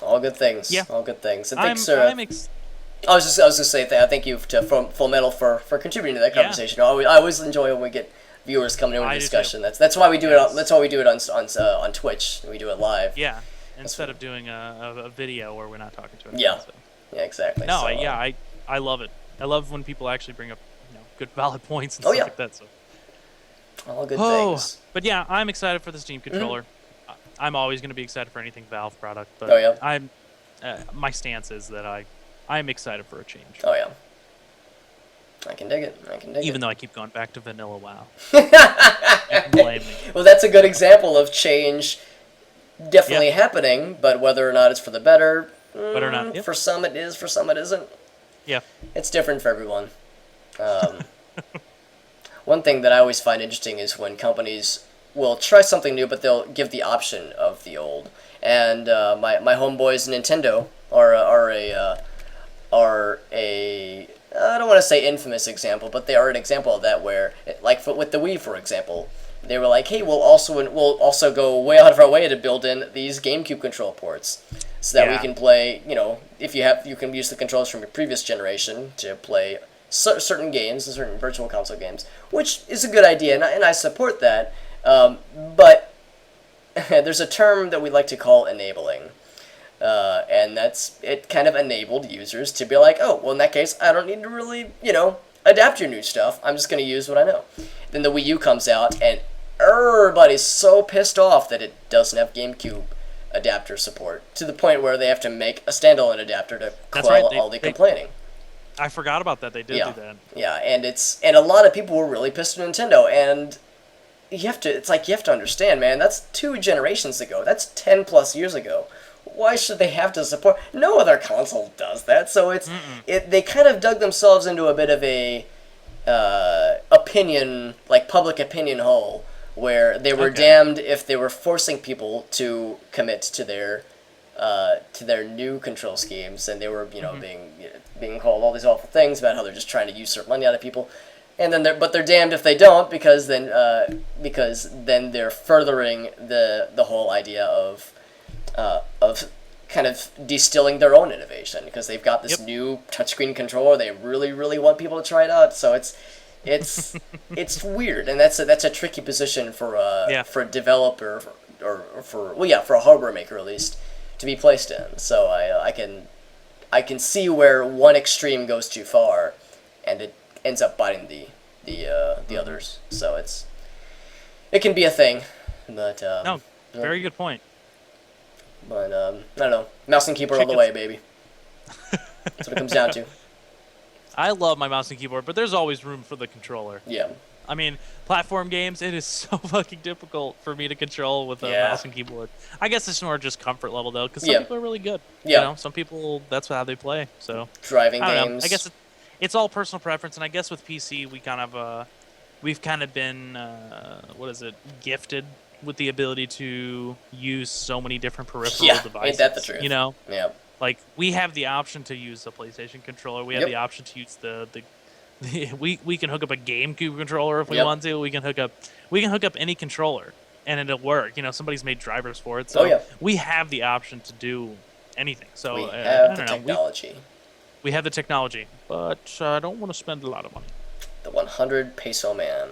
all good things. Yeah, all good things. And thanks, I was just gonna say thank you to Full Metal for contributing to that conversation. I always enjoy when we get viewers coming in with discussion. That's why we do it. That's why we do it on Twitch. We do it live. Yeah, instead of doing a video where we're not talking to anyone. Yeah. So. Yeah, exactly. No, I love it. I love when people actually bring up good valid points and stuff like that. So all good things. But yeah, I'm excited for the Steam controller. I'm always going to be excited for anything Valve product, but I'm my stance is that I'm excited for a change. Oh yeah, I can dig it. Even though I keep going back to vanilla WoW. You can blame me. Well, that's a good example of change definitely happening, but whether or not it's for the better, for some it is, for some it isn't. Yeah, it's different for everyone. One thing that I always find interesting is when companies will try something new, but they'll give the option of the old. And my homeboys Nintendo are a I don't want to say infamous example, but they are an example of that. Where with the Wii, for example, they were like, hey, we'll also go way out of our way to build in these GameCube control ports, so that we can play. If you can use the controls from your previous generation to play certain games, certain virtual console games, which is a good idea, and I support that. But there's a term that we like to call enabling, and it kind of enabled users to be like, oh, well, in that case, I don't need to really, adapt your new stuff. I'm just going to use what I know. Then the Wii U comes out, and everybody's so pissed off that it doesn't have GameCube adapter support, to the point where they have to make a standalone adapter to quell all the complaining. I forgot about that. They did do that. Yeah, and a lot of people were really pissed at Nintendo, and you have to understand, man, that's 2 generations ago. That's 10 plus years ago. Why should they have to support? No other console does that. So they kind of dug themselves into a bit of a public opinion hole, where they were damned if they were forcing people to commit to their new control schemes, and they were being called all these awful things about how they're just trying to usurp money out of people. And then they're damned if they don't, because then they're furthering the whole idea of kind of distilling their own innovation, because they've got this new touchscreen controller. They really, really want people to try it out. So it's weird, and that's a tricky position for a developer or for a hardware maker at least to be placed in. So I can see where one extreme goes too far, and it ends up biting the others. So it can be a thing, but No, very good point. But I don't know, mouse and keyboard all the way, baby. That's what it comes down to. I love my mouse and keyboard, but there's always room for the controller. Yeah. I mean, platform games, it is so fucking difficult for me to control with a mouse and keyboard. I guess it's more just comfort level, though, because some people are really good. Yeah. You know, some people, that's how they play. So driving I don't games. know. I guess it's all personal preference, and I guess with PC, we've kind of been, gifted with the ability to use so many different peripheral devices. Ain't that the truth? You know? Yeah. Like, we have the option to use a PlayStation controller. We have the option to use we can hook up a GameCube controller if we want to. We can hook up any controller and it'll work. You know, somebody's made drivers for it. So we have the option to do anything. So we have the technology. We have the technology, but I don't want to spend a lot of money. The 100 peso man.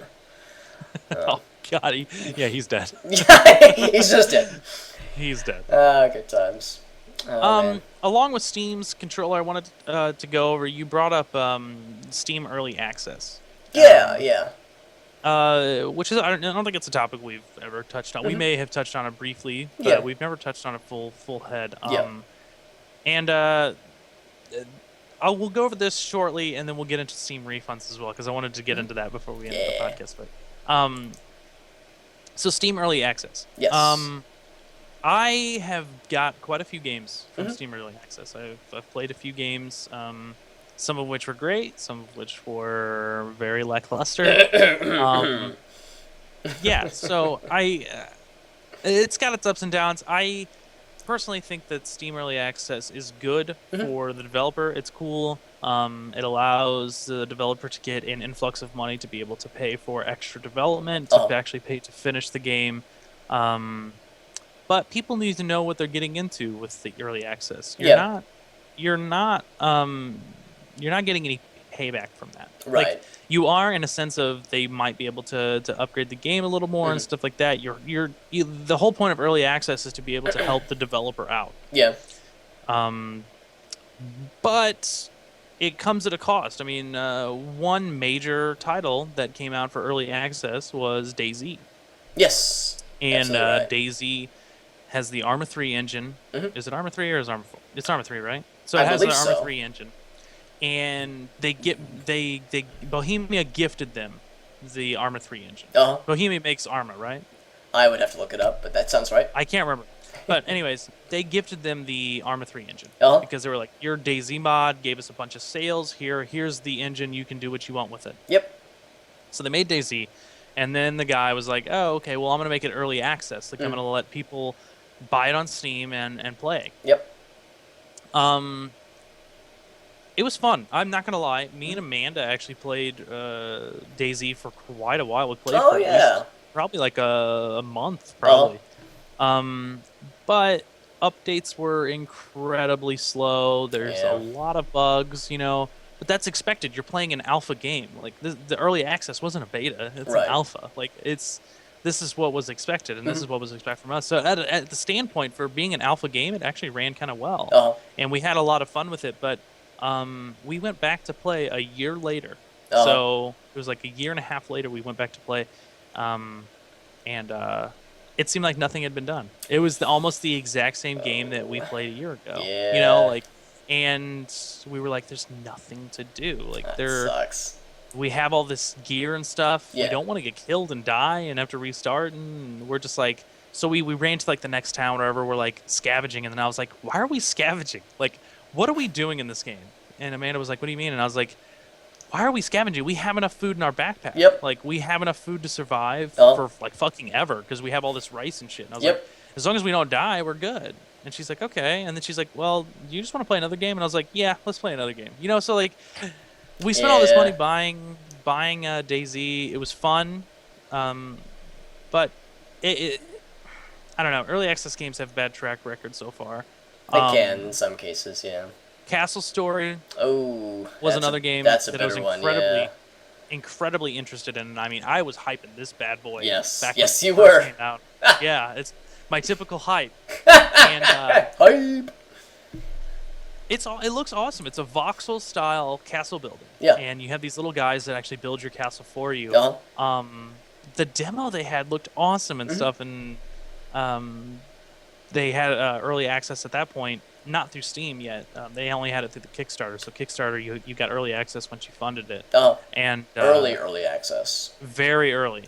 Oh God, he's dead. He's just dead. He's dead. Good times. Along with Steam's controller, I wanted to go over. You brought up Steam Early Access. Yeah. Which is I don't think it's a topic we've ever touched on. We may have touched on it briefly, but we've never touched on it full head. And we'll go over this shortly, and then we'll get into Steam refunds as well, because I wanted to get into that before we end the podcast. But so Steam Early Access. Yes. I have got quite a few games from Steam Early Access. I've played a few games, some of which were great, some of which were very lackluster. So it's got its ups and downs. I personally think that Steam Early Access is good for the developer. It's cool. It allows the developer to get an influx of money to be able to pay for extra development, to actually pay to finish the game. But people need to know what they're getting into with the early access. You're not getting any payback from that. Right. Like, you are, in a sense of they might be able to upgrade the game a little more and stuff like that. The whole point of early access is to be able to help the developer out. Yeah. But it comes at a cost. I mean, one major title that came out for early access was DayZ. Yes. And right. DayZ has the Arma 3 engine. Is it Arma 3 or is it Arma 4? It's Arma 3, right? So it has the Arma 3 engine. And Bohemia gifted them the Arma 3 engine. Bohemia makes Arma, right? I would have to look it up, but that sounds right. I can't remember. But anyways, they gifted them the Arma 3 engine. Because they were like, your DayZ mod gave us a bunch of sales. Here's the engine. You can do what you want with it. Yep. So they made DayZ. And then the guy was like, oh, okay, well, I'm going to make it early access. Like, I'm going to let people buy it on Steam and play. Yep. It was fun. I'm not going to lie. Me and Amanda actually played DayZ for quite a while. We played for probably like a month, probably. But updates were incredibly slow. There's a lot of bugs, you know. But that's expected. You're playing an alpha game. Like, the early access wasn't a beta. It's an alpha. Like, this is what was expected, and this is what was expected from us. So at the standpoint for being an alpha game, it actually ran kind of well. And we had a lot of fun with it. But we went back to play a year later. So it was like a year and a half later we went back to play. It seemed like nothing had been done. It was almost the exact same game that we played a year ago. Yeah. You know, like, and we were like, there's nothing to do. Like, that sucks. We have all this gear and stuff. Yeah. We don't want to get killed and die and have to restart. And we're just like, so we ran to like the next town or wherever. We're like scavenging. And then I was like, why are we scavenging? Like, what are we doing in this game? And Amanda was like, what do you mean? And I was like, why are we scavenging? We have enough food in our backpack. Yep. Like, we have enough food to survive for like fucking ever because we have all this rice and shit. And I was like, as long as we don't die, we're good. And she's like, okay. And then she's like, well, do you just want to play another game? And I was like, yeah, let's play another game. You know, so like, we spent all this money buying DayZ. It was fun, but I don't know. Early access games have bad track record so far. They can in some cases, yeah. Castle Story was another game that's a that better was incredibly, incredibly interested in. I mean, I was hyping this bad boy. Yes, Back yes, when you it first were. came out. Yeah, it's my typical hype. And Hype. it looks awesome. It's a voxel style castle building. Yeah. And you have these little guys that actually build your castle for you. Uh-huh. The demo they had looked awesome and stuff, and they had early access at that point, not through Steam yet. They only had it through the Kickstarter. So Kickstarter, you got early access once you funded it. And early access. Very early.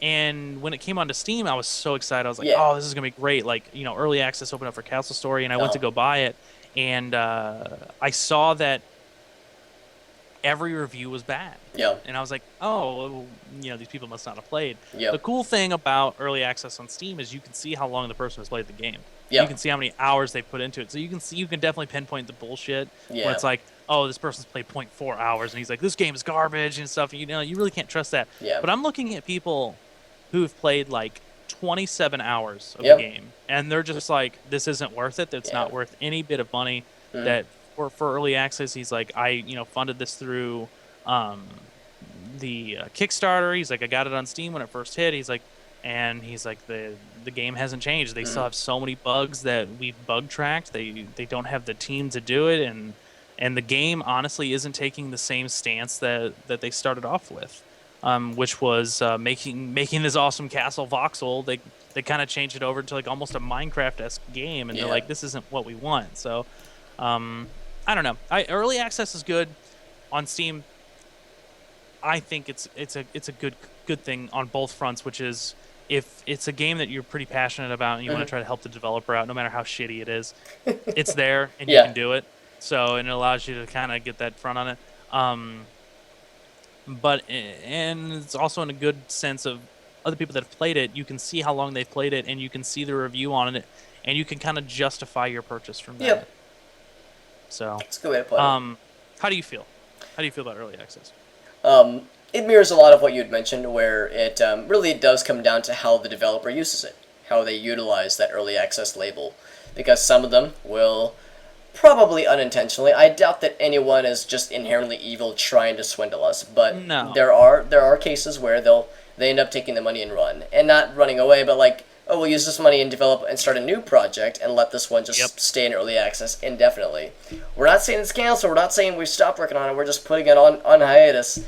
And when it came onto Steam, I was so excited. I was like, Yeah. oh, this is going to be great. Like, early access opened up for Castle Story, and I went to go buy it. And I saw that every review was bad. Yeah. And I was like, oh, these people must not have played. Yep. The cool thing about early access on Steam is you can see how long the person has played the game. Yep. You can see how many hours they put into it. So you can definitely pinpoint the bullshit. Yeah. When it's like, oh, this person's played 0.4 hours, and he's like, this game is garbage and stuff. You really can't trust that. Yeah. But I'm looking at people who've played like 27 hours of Yep. the game, and they're just like, this isn't worth it. That's not worth any bit of money. That for early access, he's like, I funded this through the Kickstarter. He's like, I got it on Steam when it first hit. He's like, the game hasn't changed. They still have so many bugs that we've bug tracked. They don't have the team to do it, and the game honestly isn't taking the same stance that they started off with, which was making this awesome castle voxel. They kind of changed it over to like almost a Minecraft-esque game, and they're like, this isn't what we want. So I don't know. Early access is good on Steam. I think it's a good thing on both fronts, which is if it's a game that you're pretty passionate about and you want to try to help the developer out, no matter how shitty it is, it's there and you can do it. So, and it allows you to kind of get that front on it. And it's also in a good sense of other people that have played it. You can see how long they've played it, and you can see the review on it, and you can kind of justify your purchase from that. Yep. So That's a good way to put it. How do you feel? How do you feel about early access? It mirrors a lot of what you had mentioned, where it really does come down to how the developer uses it, how they utilize that early access label, because some of them will probably unintentionally. I doubt that anyone is just inherently evil trying to swindle us, but No. there are cases where they end up taking the money and run, and not running away, but like, oh, we'll use this money and develop and start a new project and let this one just stay in early access indefinitely. We're not saying it's canceled. We're not saying we stopped working on it. We're just putting it on hiatus.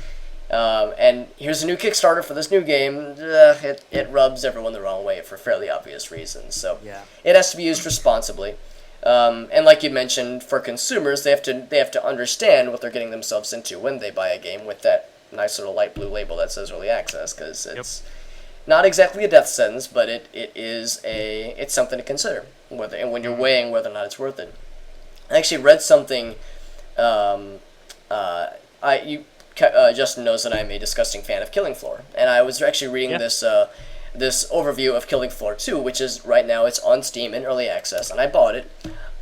And here's a new Kickstarter for this new game. It rubs everyone the wrong way for fairly obvious reasons. So it has to be used responsibly. And like you mentioned, for consumers, they have to understand what they're getting themselves into when they buy a game with that nice little light blue label that says early access, because it's not exactly a death sentence, but it's something to consider when you're weighing whether or not it's worth it. I actually read something. Justin knows that I'm a disgusting fan of Killing Floor, and I was actually reading this overview of Killing Floor 2, which is right now it's on Steam in early access, and I bought it.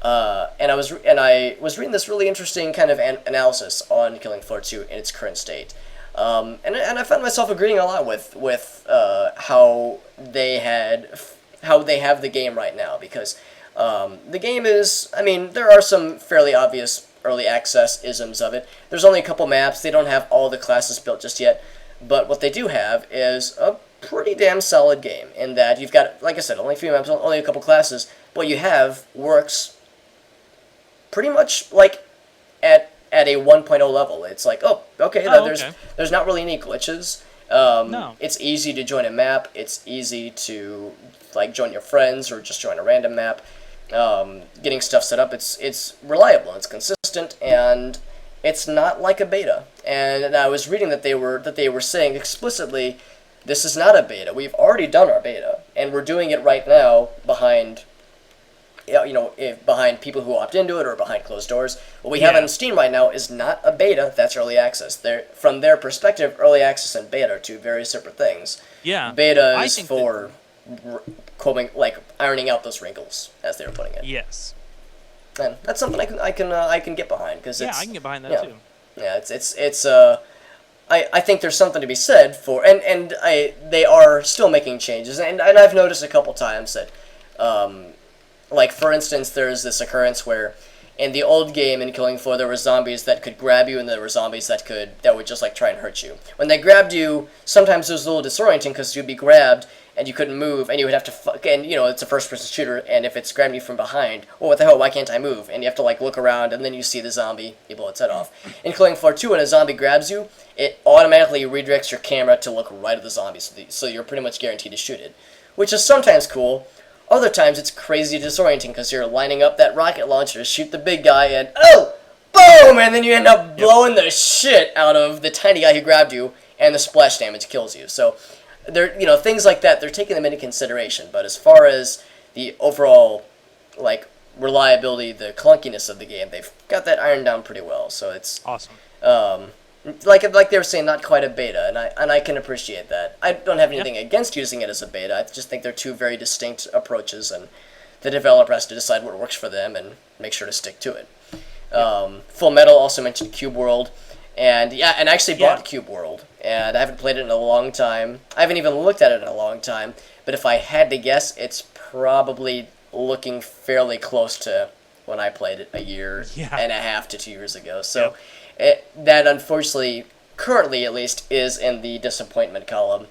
And I was reading this really interesting kind of analysis on Killing Floor 2 in its current state. And I found myself agreeing a lot with how they have the game right now, because the game is, I mean, there are some fairly obvious early access isms of it. There's only a couple maps. They don't have all the classes built just yet, but what they do have is a pretty damn solid game in that you've got, like I said, only a few maps, only a couple classes. What you have works pretty much like at a 1.0 level. It's like, oh, okay, there's not really any glitches. No. It's easy to join a map. It's easy to like join your friends or just join a random map. Getting stuff set up, it's reliable, it's consistent, and it's not like a beta. And I was reading that they were saying explicitly, this is not a beta. We've already done our beta, and we're doing it right now behind people who opt into it or behind closed doors. What we have on Steam right now is not a beta, that's early access. From their perspective, early access and beta are two very separate things. Yeah. Beta is for ironing out those wrinkles, as they were putting it. Yes. And that's something I can get behind, because I can get behind that too. Yeah, I think there's something to be said for, and they are still making changes, and I've noticed a couple times that, like for instance, there's this occurrence where In the old game in Killing Floor, there were zombies that could grab you, and there were zombies that would just like try and hurt you. When they grabbed you, sometimes it was a little disorienting because you'd be grabbed and you couldn't move, and you would have to and it's a first-person shooter, and if it's grabbing you from behind, well, what the hell? Why can't I move? And you have to like look around, and then you see the zombie, you blow its head off. In Killing Floor 2, when a zombie grabs you, it automatically redirects your camera to look right at the zombie, so you're pretty much guaranteed to shoot it, which is sometimes cool. Other times it's crazy disorienting because you're lining up that rocket launcher to shoot the big guy and boom! And then you end up blowing the shit out of the tiny guy who grabbed you, and the splash damage kills you. So, things like that, they're taking them into consideration. But as far as the overall, like, reliability, the clunkiness of the game, they've got that ironed down pretty well. So it's awesome. Like they were saying, not quite a beta, and I can appreciate that. I don't have anything against using it as a beta. I just think they're two very distinct approaches, and the developer has to decide what works for them and make sure to stick to it. Full Metal also mentioned Cube World, and I actually bought Cube World, and I haven't played it in a long time. I haven't even looked at it in a long time, but if I had to guess, it's probably looking fairly close to when I played it a year and a half to 2 years ago. So. That unfortunately, currently at least, is in the disappointment column.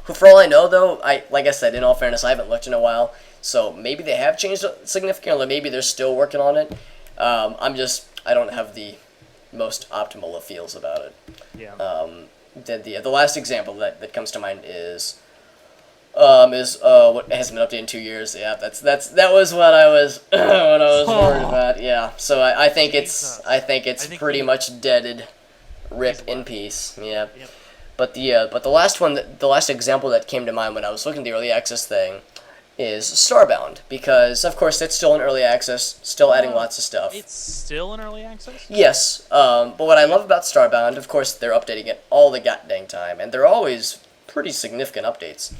For all I know, though, like I said, in all fairness, I haven't looked in a while, so maybe they have changed significantly, or maybe they're still working on it. I don't have the most optimal of feels about it. Yeah. The last example that comes to mind is what hasn't been updated in 2 years. Yeah, that was what I was worried about. Yeah, so I think it's pretty much deaded, rip in peace. Yeah, yep. But the last example that came to mind when I was looking at the early access thing is Starbound, because of course it's still in early access, still adding lots of stuff. It's still in early access? Yes, but what I love about Starbound, of course, they're updating it all the goddamn time, and they're always pretty significant updates.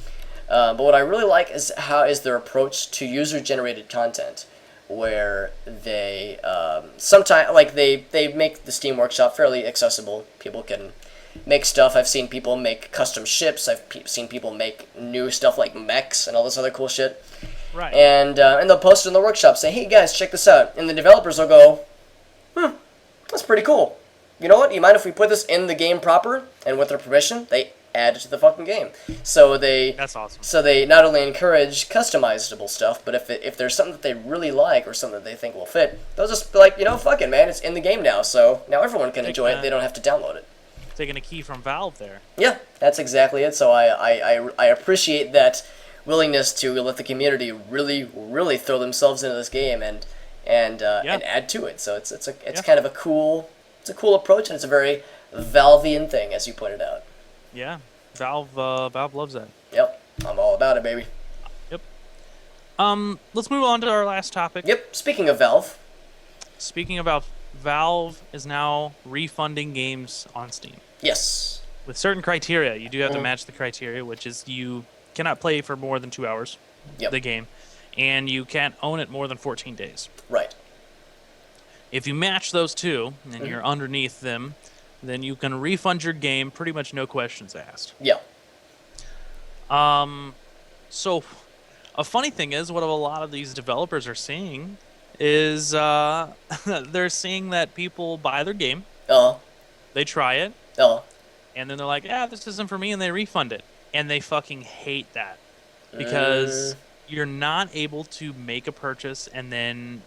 But what I really like is their approach to user-generated content, where they sometimes they make the Steam Workshop fairly accessible. People can make stuff. I've seen people make custom ships. I've seen people make new stuff like mechs and all this other cool shit. Right. And they'll post it in the workshop, say, "Hey guys, check this out," and the developers will go, "That's pretty cool. You know what? You mind if we put this in the game proper and with their permission?" They add it to the fucking game. So that's awesome. So they not only encourage customizable stuff, but if there's something that they really like or something that they think will fit, they'll just be like, fuck it, man, it's in the game now, so now everyone can enjoy it. They don't have to download it. Taking a key from Valve there. Yeah, that's exactly it. So I appreciate that willingness to let the community really, really throw themselves into this game and add to it. So it's kind of a cool approach, and it's a very Valvean thing, as you pointed out. Yeah, Valve loves that. Yep, I'm all about it, baby. Yep. Let's move on to our last topic. Yep. Speaking of Valve, Valve is now refunding games on Steam. Yes. With certain criteria, you do have to match the criteria, which is you cannot play for more than 2 hours. Yep. The game, and you can't own it more than 14 days. Right. If you match those two and you're underneath them, then you can refund your game, pretty much no questions asked. Yeah. So, a funny thing is, what a lot of these developers are seeing is they're seeing that people buy their game, they try it, and then they're like, this isn't for me, and they refund it. And they fucking hate that. Because you're not able to make a purchase and then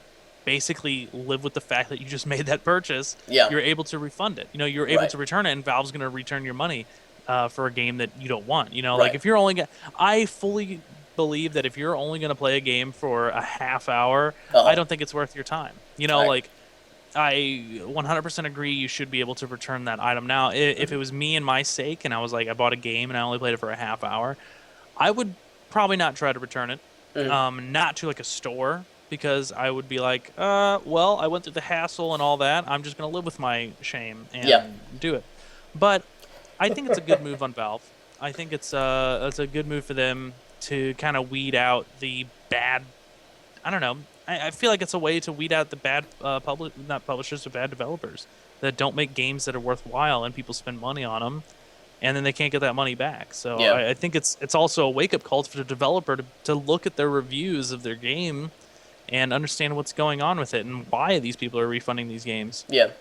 basically live with the fact that you just made that purchase. Yeah. You're able to refund it. You're able to return it, and Valve's going to return your money for a game that you don't want. Like if you're only I fully believe that if you're only going to play a game for a half hour, I don't think it's worth your time. Like I 100% agree you should be able to return that item. Now, if it was me and my sake, and I was like, I bought a game and I only played it for a half hour, I would probably not try to return it. Not to like a store, because I would be like, well, I went through the hassle and all that. I'm just going to live with my shame and do it. But I think it's a good move on Valve. I think it's a good move for them to kind of weed out the bad. I don't know. I feel like it's a way to weed out the bad not publishers, but bad developers that don't make games that are worthwhile, and people spend money on them, and then they can't get that money back. So I think it's also a wake up call for the developer to look at their reviews of their game and understand what's going on with it and why these people are refunding these games. Yeah.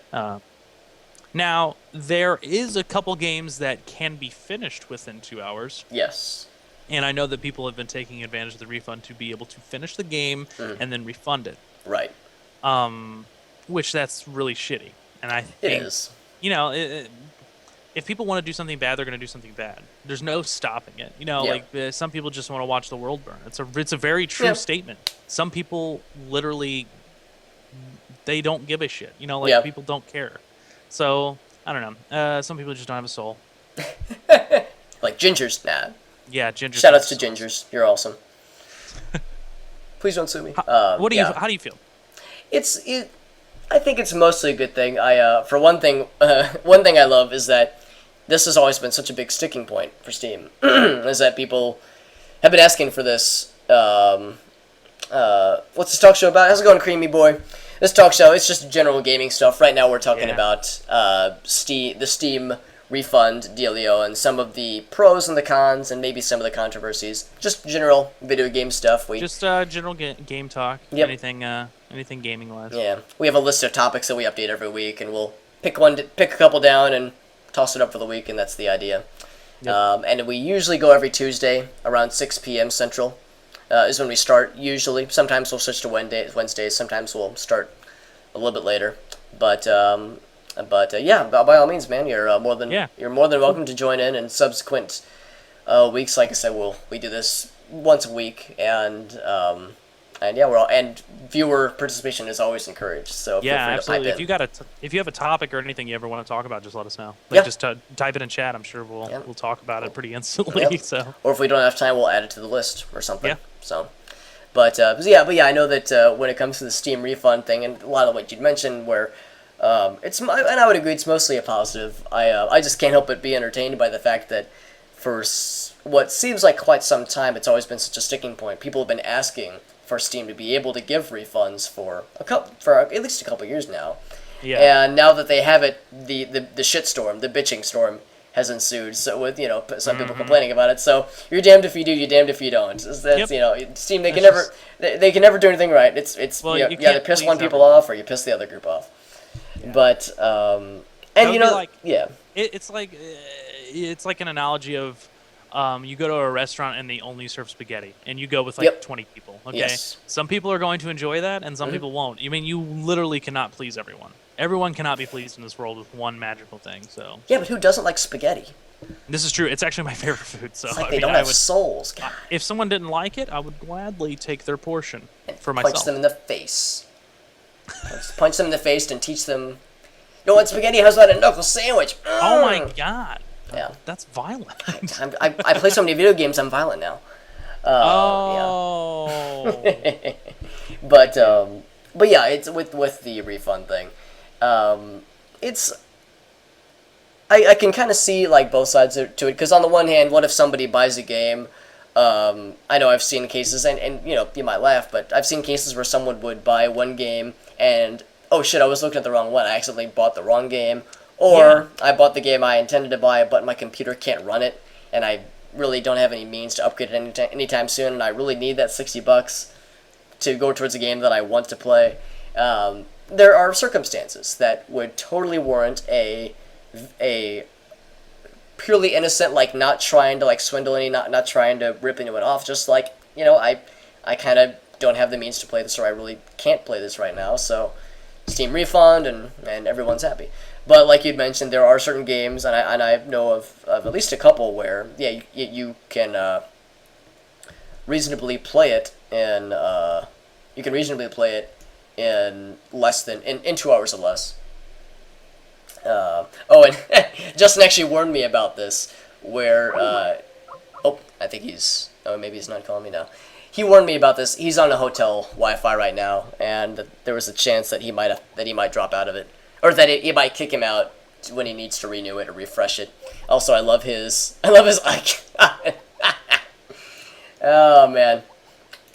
Now, there is a couple games that can be finished within 2 hours. Yes. And I know that people have been taking advantage of the refund to be able to finish the game and then refund it. Right. Which that's really shitty. And I think, it is. If people want to do something bad, they're going to do something bad. There's no stopping it. Like some people just want to watch the world burn. It's a very true statement. Some people literally, they don't give a shit. People don't care. So I don't know. Some people just don't have a soul. Like Gingers, nah. Yeah, Gingers. Shout outs to Gingers. You're awesome. Please don't sue me. How do you feel? I think it's mostly a good thing. For one thing, one thing I love is that this has always been such a big sticking point for Steam. Is that people have been asking for this. What's this talk show about? How's it going, Creamy Boy? This talk show, it's just general gaming stuff. Right now we're talking about the Steam refund dealio and some of the pros and the cons and maybe some of the controversies. Just general video game stuff. General game talk. Yep. Anything gaming wise. Yeah, we have a list of topics that we update every week, and we'll pick a couple down and toss it up for the week, and that's the idea. Yep. And we usually go every Tuesday around 6 p.m. Central. Is when we start usually. Sometimes we'll switch to Wednesdays. Sometimes we'll start a little bit later. But yeah, by all means, man, you're more than welcome to join in. And subsequent weeks, like I said, we do this once a week, and viewer participation is always encouraged. So feel free absolutely. To pipe in. If you have a topic or anything you ever want to talk about, just let us know. Just type it in chat. I'm sure we'll talk about it pretty instantly. Yep. So, or if we don't have time, we'll add it to the list or something. Yeah. So, but I know that when it comes to the Steam refund thing, and a lot of what you'd mentioned, where and I would agree, it's mostly a positive. I just can't help but be entertained by the fact that for what seems like quite some time, it's always been such a sticking point. People have been asking for Steam to be able to give refunds for at least a couple years now. Yeah. And now that they have it, the shitstorm, the bitching storm has ensued. So with some people complaining about it. So you're damned if you do, you're damned if you don't. That's Steam. They can never do anything right. It's you either piss one people off or you piss the other group off. Yeah. But it's like an analogy of. You go to a restaurant and they only serve spaghetti, and you go with 20 people. Okay, yes. Some people are going to enjoy that, and some people won't. You literally cannot please everyone. Everyone cannot be pleased in this world with one magical thing. So yeah, but who doesn't like spaghetti? This is true. It's actually my favorite food. So it's like they don't have souls. God. If someone didn't like it, I would gladly take their portion for myself. Punch them in the face. Punch them in the face and teach them. You want spaghetti? How's about a knuckle sandwich? Oh my god. Yeah, that's violent. I play so many video games. I'm violent now. Yeah. But yeah, it's with the refund thing. It's I can kind of see like both sides to it, because on the one hand, what if somebody buys a game? I know I've seen cases, and you might laugh, but I've seen cases where someone would buy one game and oh shit, I was looking at the wrong one. I accidentally bought the wrong game. Or I bought the game I intended to buy, but my computer can't run it, and I really don't have any means to upgrade it anytime soon, and I really need that $60 to go towards a game that I want to play. There are circumstances that would totally warrant a purely innocent, like not trying to like swindle any, not trying to rip anyone off, just like I kind of don't have the means to play this, or I really can't play this right now, so Steam refund and everyone's happy. But like you'd mentioned, there are certain games, and I know of at least a couple where you can reasonably play it in less than in 2 hours or less. And Justin actually warned me about this, where I think maybe he's not calling me now. He warned me about this. He's on a hotel Wi-Fi right now, and there was a chance that he might drop out of it. Or that it might kick him out when he needs to renew it or refresh it. Also, I love his icon. Oh, man.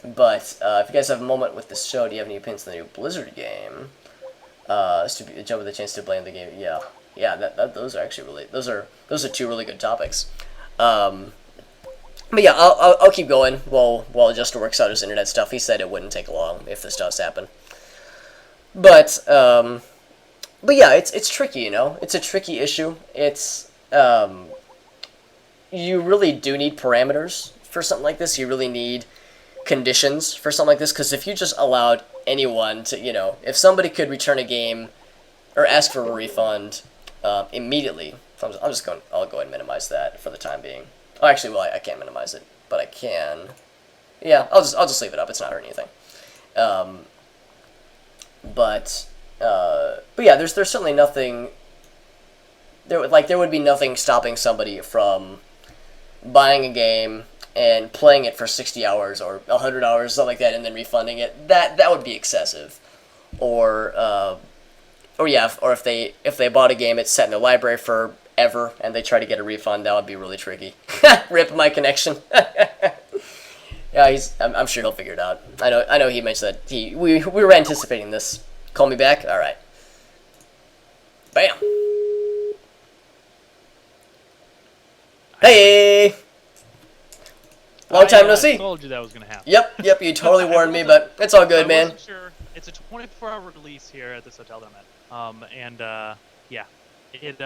But if you guys have a moment with this show, do you have any opinions on the new Blizzard game? Jump with a chance to blame the game. Yeah. Those are actually those are two really good topics. But yeah, I'll keep going while Justin works out his internet stuff. He said it wouldn't take long if this does happen. But yeah, it's tricky, you know. It's a tricky issue. It's you really do need parameters for something like this. You really need conditions for something like this, because if you just allowed anyone to, you know, if somebody could return a game or ask for a refund immediately, I'll go ahead and minimize that for the time being. Oh, actually, well, I can't minimize it, but I can. Yeah, I'll just leave it up. It's not hurting anything. But yeah, there's certainly nothing. There would be nothing stopping somebody from buying a game and playing it for 60 hours or 100 hours, something like that, and then refunding it. That would be excessive. Or if they bought a game, it's set in their library forever, and they try to get a refund, that would be really tricky. Rip my connection. Yeah, I'm sure he'll figure it out. I know he mentioned that we were anticipating this. Call me back. All right. Bam. Hey. Long time no see. I told you that was gonna happen. Yep. You totally warned me, but it's all good, man. Sure. It's a 24-hour release here at this hotel that I'm at. Yeah, it.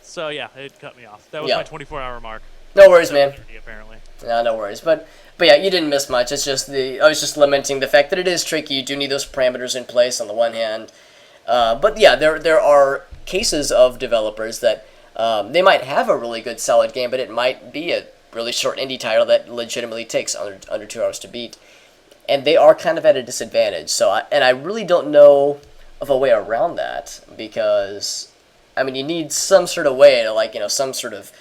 So yeah, it cut me off. That was my 24-hour mark. No worries, man. Apparently. No worries. But yeah, you didn't miss much. It's just I was just lamenting the fact that it is tricky. You do need those parameters in place on the one hand, but yeah, there are cases of developers that they might have a really good solid game, but it might be a really short indie title that legitimately takes under 2 hours to beat, and they are kind of at a disadvantage. So I really don't know of a way around that, because I mean, you need some sort of way to, some sort of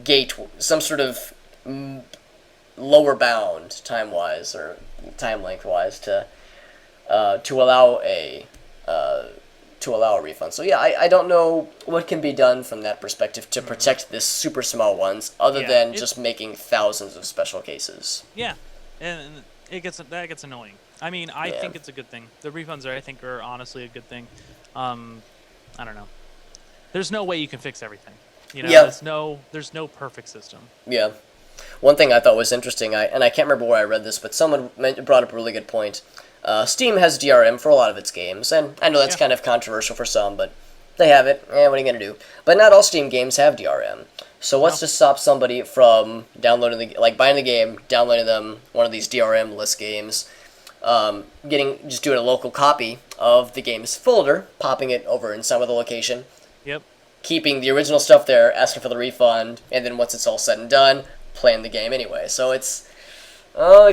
gate, some sort of lower bound time-wise or time length-wise to allow a refund. So yeah, I don't know what can be done from that perspective to protect this super small ones, other than just making thousands of special cases. Yeah, and that gets annoying. I mean, I think it's a good thing. The refunds are honestly a good thing. I don't know. There's no way you can fix everything. You know, there's no perfect system. Yeah. One thing I thought was interesting, I can't remember where I read this, but someone brought up a really good point. Steam has DRM for a lot of its games, and I know that's kind of controversial for some, but they have it. What are you going to do? But not all Steam games have DRM. So what's to stop somebody from downloading buying the game, downloading them, one of these DRM list games, just doing a local copy of the game's folder, popping it over in some other location. Yep. Keeping the original stuff there, asking for the refund, and then once it's all said and done, playing the game anyway. So it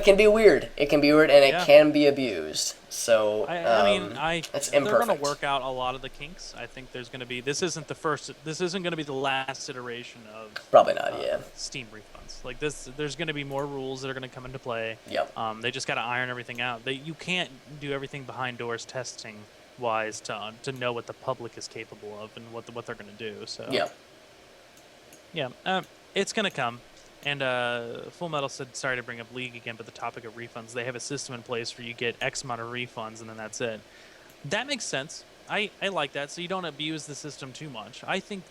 can be weird. It can be weird, and it can be abused. So it's imperfect. They're going to work out a lot of the kinks. I think there's going to be. This isn't going to be the last iteration of. Probably not. Steam refunds like this. There's going to be more rules that are going to come into play. Yep. They just got to iron everything out. You can't do everything behind doors testing wise to know what the public is capable of and what they're going to do. So. Yeah. It's going to come. And Full Metal said, sorry to bring up League again, but the topic of refunds, they have a system in place where you get X amount of refunds, and then that's it. That makes sense. I like that, so you don't abuse the system too much. I think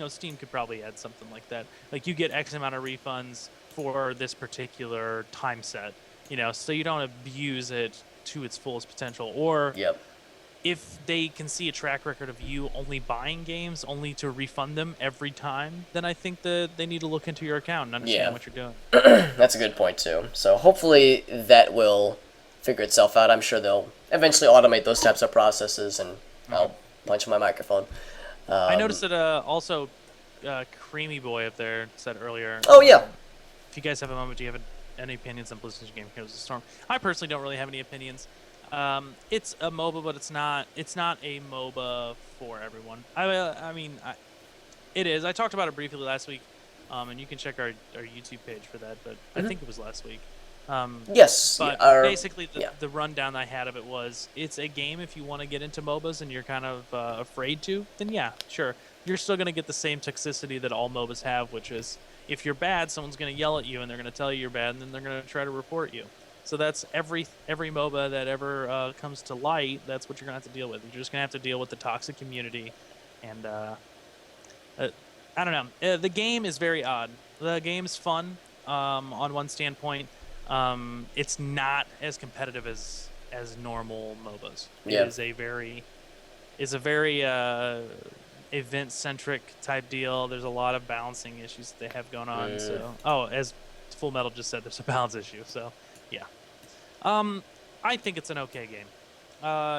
Steam could probably add something like that. Like, you get X amount of refunds for this particular time set, so you don't abuse it to its fullest potential. Or if they can see a track record of you only buying games only to refund them every time, then I think that they need to look into your account and understand what you're doing. That's a good point, too. So hopefully that will figure itself out. I'm sure they'll eventually automate those types of processes, and I'll punch my microphone. I noticed that also Creamy Boy up there said earlier. Oh, yeah. If you guys have a moment, do you have any opinions on Blizzard's game Heroes of the Storm? I personally don't really have any opinions. It's a MOBA, but it's not a MOBA for everyone. I mean, it is. I talked about it briefly last week, and you can check our YouTube page for that, but I think it was last week. Yes. But basically, the rundown I had of it was, it's a game if you want to get into MOBAs and you're kind of afraid to, then yeah, sure. You're still going to get the same toxicity that all MOBAs have, which is, if you're bad, someone's going to yell at you and they're going to tell you you're bad, and then they're going to try to report you. So that's every MOBA that ever comes to light. That's what you're gonna have to deal with. You're just gonna have to deal with the toxic community, and I don't know. The game is very odd. The game's fun. on one standpoint. It's not as competitive as normal MOBAs. Yeah. It is a very event centric type deal. There's a lot of balancing issues that they have going on. So, as Full Metal just said, there's a balance issue. So, yeah. I think it's an okay game.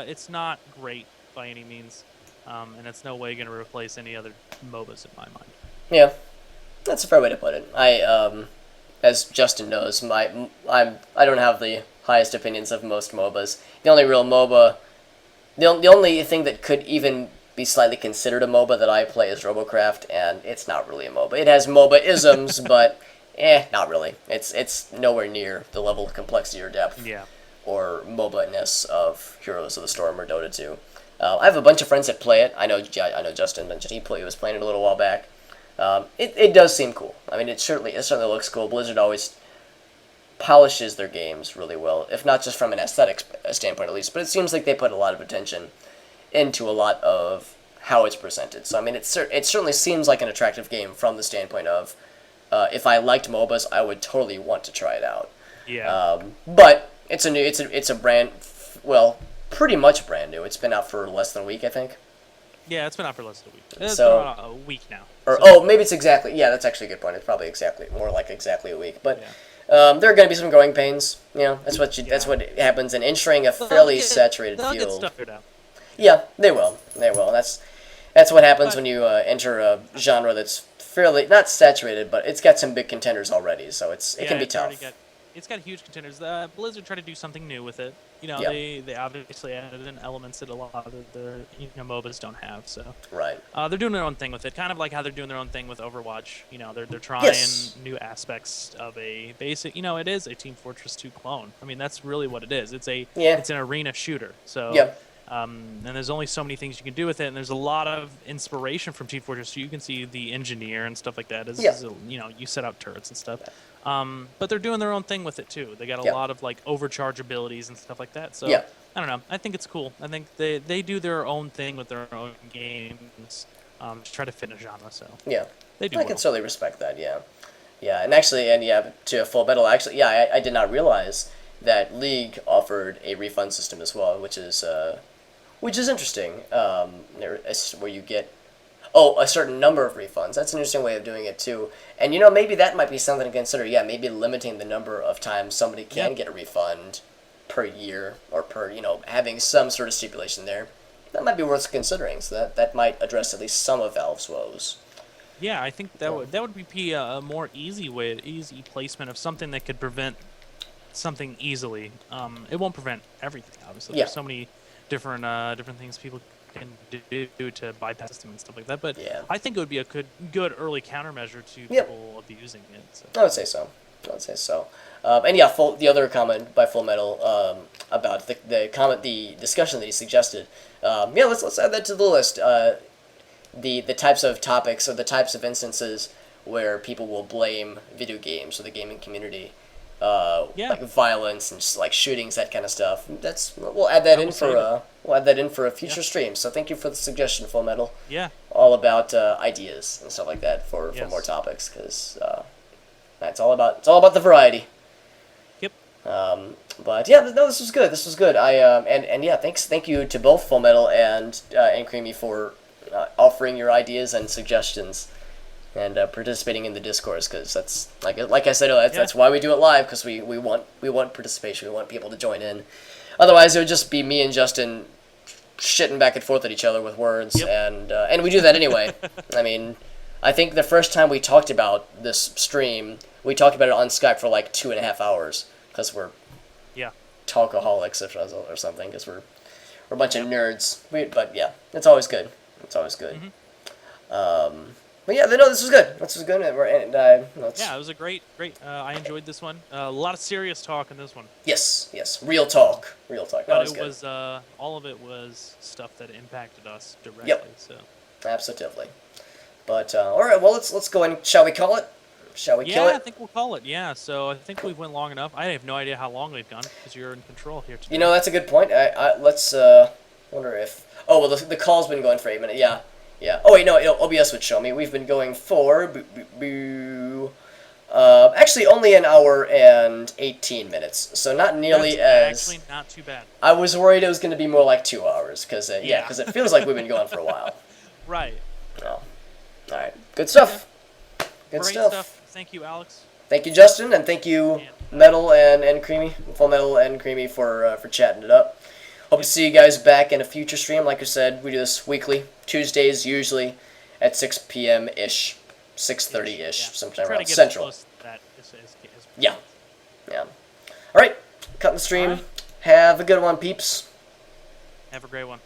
It's not great by any means, and it's no way going to replace any other MOBAs in my mind. Yeah, that's a fair way to put it. As Justin knows, I don't have the highest opinions of most MOBAs. The only real MOBA, the only thing that could even be slightly considered a MOBA that I play is Robocraft, and it's not really a MOBA. It has MOBA-isms, but not really. It's nowhere near the level of complexity or depth. Yeah. Or MOBA-ness of Heroes of the Storm or Dota 2. I have a bunch of friends that play it. I know Justin mentioned he was playing it a little while back. It does seem cool. I mean, it certainly looks cool. Blizzard always polishes their games really well, if not just from an aesthetic standpoint at least, but it seems like they put a lot of attention into a lot of how it's presented. So I mean, it certainly seems like an attractive game from the standpoint of if I liked MOBAs, I would totally want to try it out. Yeah. But it's a brand, well, pretty much brand new. It's been out for less than a week, I think. Yeah, it's been out for less than a week. It's So- been out a week now. Or so- maybe it's exactly. Yeah, that's actually a good point. It's probably more like exactly a week. But Yeah. there are going to be some growing pains. You know, that's what happens in entering a fairly saturated They'll get field. stuff figured out. Yeah, they will. They will. That's what happens when you enter a genre that's fairly not saturated, but it's got some big contenders already. So it can be tough. It's got huge contenders. Blizzard tried to do something new with it. You know, Yeah. they obviously added in elements that a lot of the MOBAs don't have. So Right. they're doing their own thing with it, kind of like how they're doing their own thing with Overwatch. You know, they're trying Yes. new aspects of a basic. You know, it is a Team Fortress 2 clone. I mean, that's really what it is. It's an arena shooter. So Yeah. and there's only so many things you can do with it, and there's a lot of inspiration from Team Fortress 2. You can see the engineer and stuff like that. You set out turrets and stuff. But they're doing their own thing with it too. They got a lot of like overcharge abilities and stuff like that. So Yeah. I don't know. I think it's cool. I think they do their own thing with their own games to try to fit a genre. So Yeah. they do. I can certainly respect that. Yeah. Yeah, to Full Metal. Actually, yeah, I did not realize that League offered a refund system as well, which is interesting. Where you get a certain number of refunds. That's an interesting way of doing it too. And maybe that might be something to consider. Yeah, maybe limiting the number of times somebody can get a refund per year, or per having some sort of stipulation there. That might be worth considering. So that might address at least some of Valve's woes. Yeah, I think that would be a more easy placement of something that could prevent something easily. It won't prevent everything, obviously. Yeah. There's so many different things people can do to bypass them and stuff like that. But I think it would be a good early countermeasure to people abusing it. So. I would say so. The other comment by Full Metal about the discussion that he suggested. Let's add that to the list. The types of topics or the types of instances where people will blame video games or the gaming community, like violence and just like shootings, that kind of stuff. We'll add that in for a future stream. So thank you for the suggestion, Full Metal. Yeah. All about ideas and stuff like that for more topics, because it's all about the variety. Yep. But yeah, no, this was good. Thank you to both Full Metal and Creamy for offering your ideas and suggestions and participating in the discourse, because that's like I said, that's why we do it live, because we want participation. We want people to join in. Otherwise, it would just be me and Justin shitting back and forth at each other with words, and we do that anyway. I mean, I think the first time we talked about this stream, we talked about it on Skype for like 2.5 hours, because we're talkaholics or something, because we're a bunch of nerds. But yeah, it's always good. It's always good. Mm-hmm. But yeah, no, this was good. It was a great. I enjoyed this one. A lot of serious talk in this one. Yes, real talk. That but was it good. was all of it was stuff that impacted us directly. Yep. So. Absolutely. But all right, well, let's go and shall we call it? Shall we kill it? Yeah, I think we'll call it. Yeah, so I think we went long enough. I have no idea how long we've gone, because you're in control here today. That's a good point. Let's wonder if. Oh well, the call's been going for 8 minutes. Yeah. Oh wait, no, OBS would show me. We've been going for. Actually, actually only an hour and 18 minutes, so not nearly That's as. actually not too bad. I was worried it was going to be more like 2 hours, because Yeah. because it feels like we've been going for a while. Right. Oh. All right, good stuff. Good Great stuff. Thank you, Alex. Thank you, Justin, and thank you, Metal and Creamy, Full Metal and Creamy for chatting it up. Hope to see you guys back in a future stream. Like I said, we do this weekly, Tuesdays usually at 6 p.m. ish, 6:30 ish, sometime around Central. Yeah, yeah. All right, cutting the stream. Right. Have a good one, peeps. Have a great one.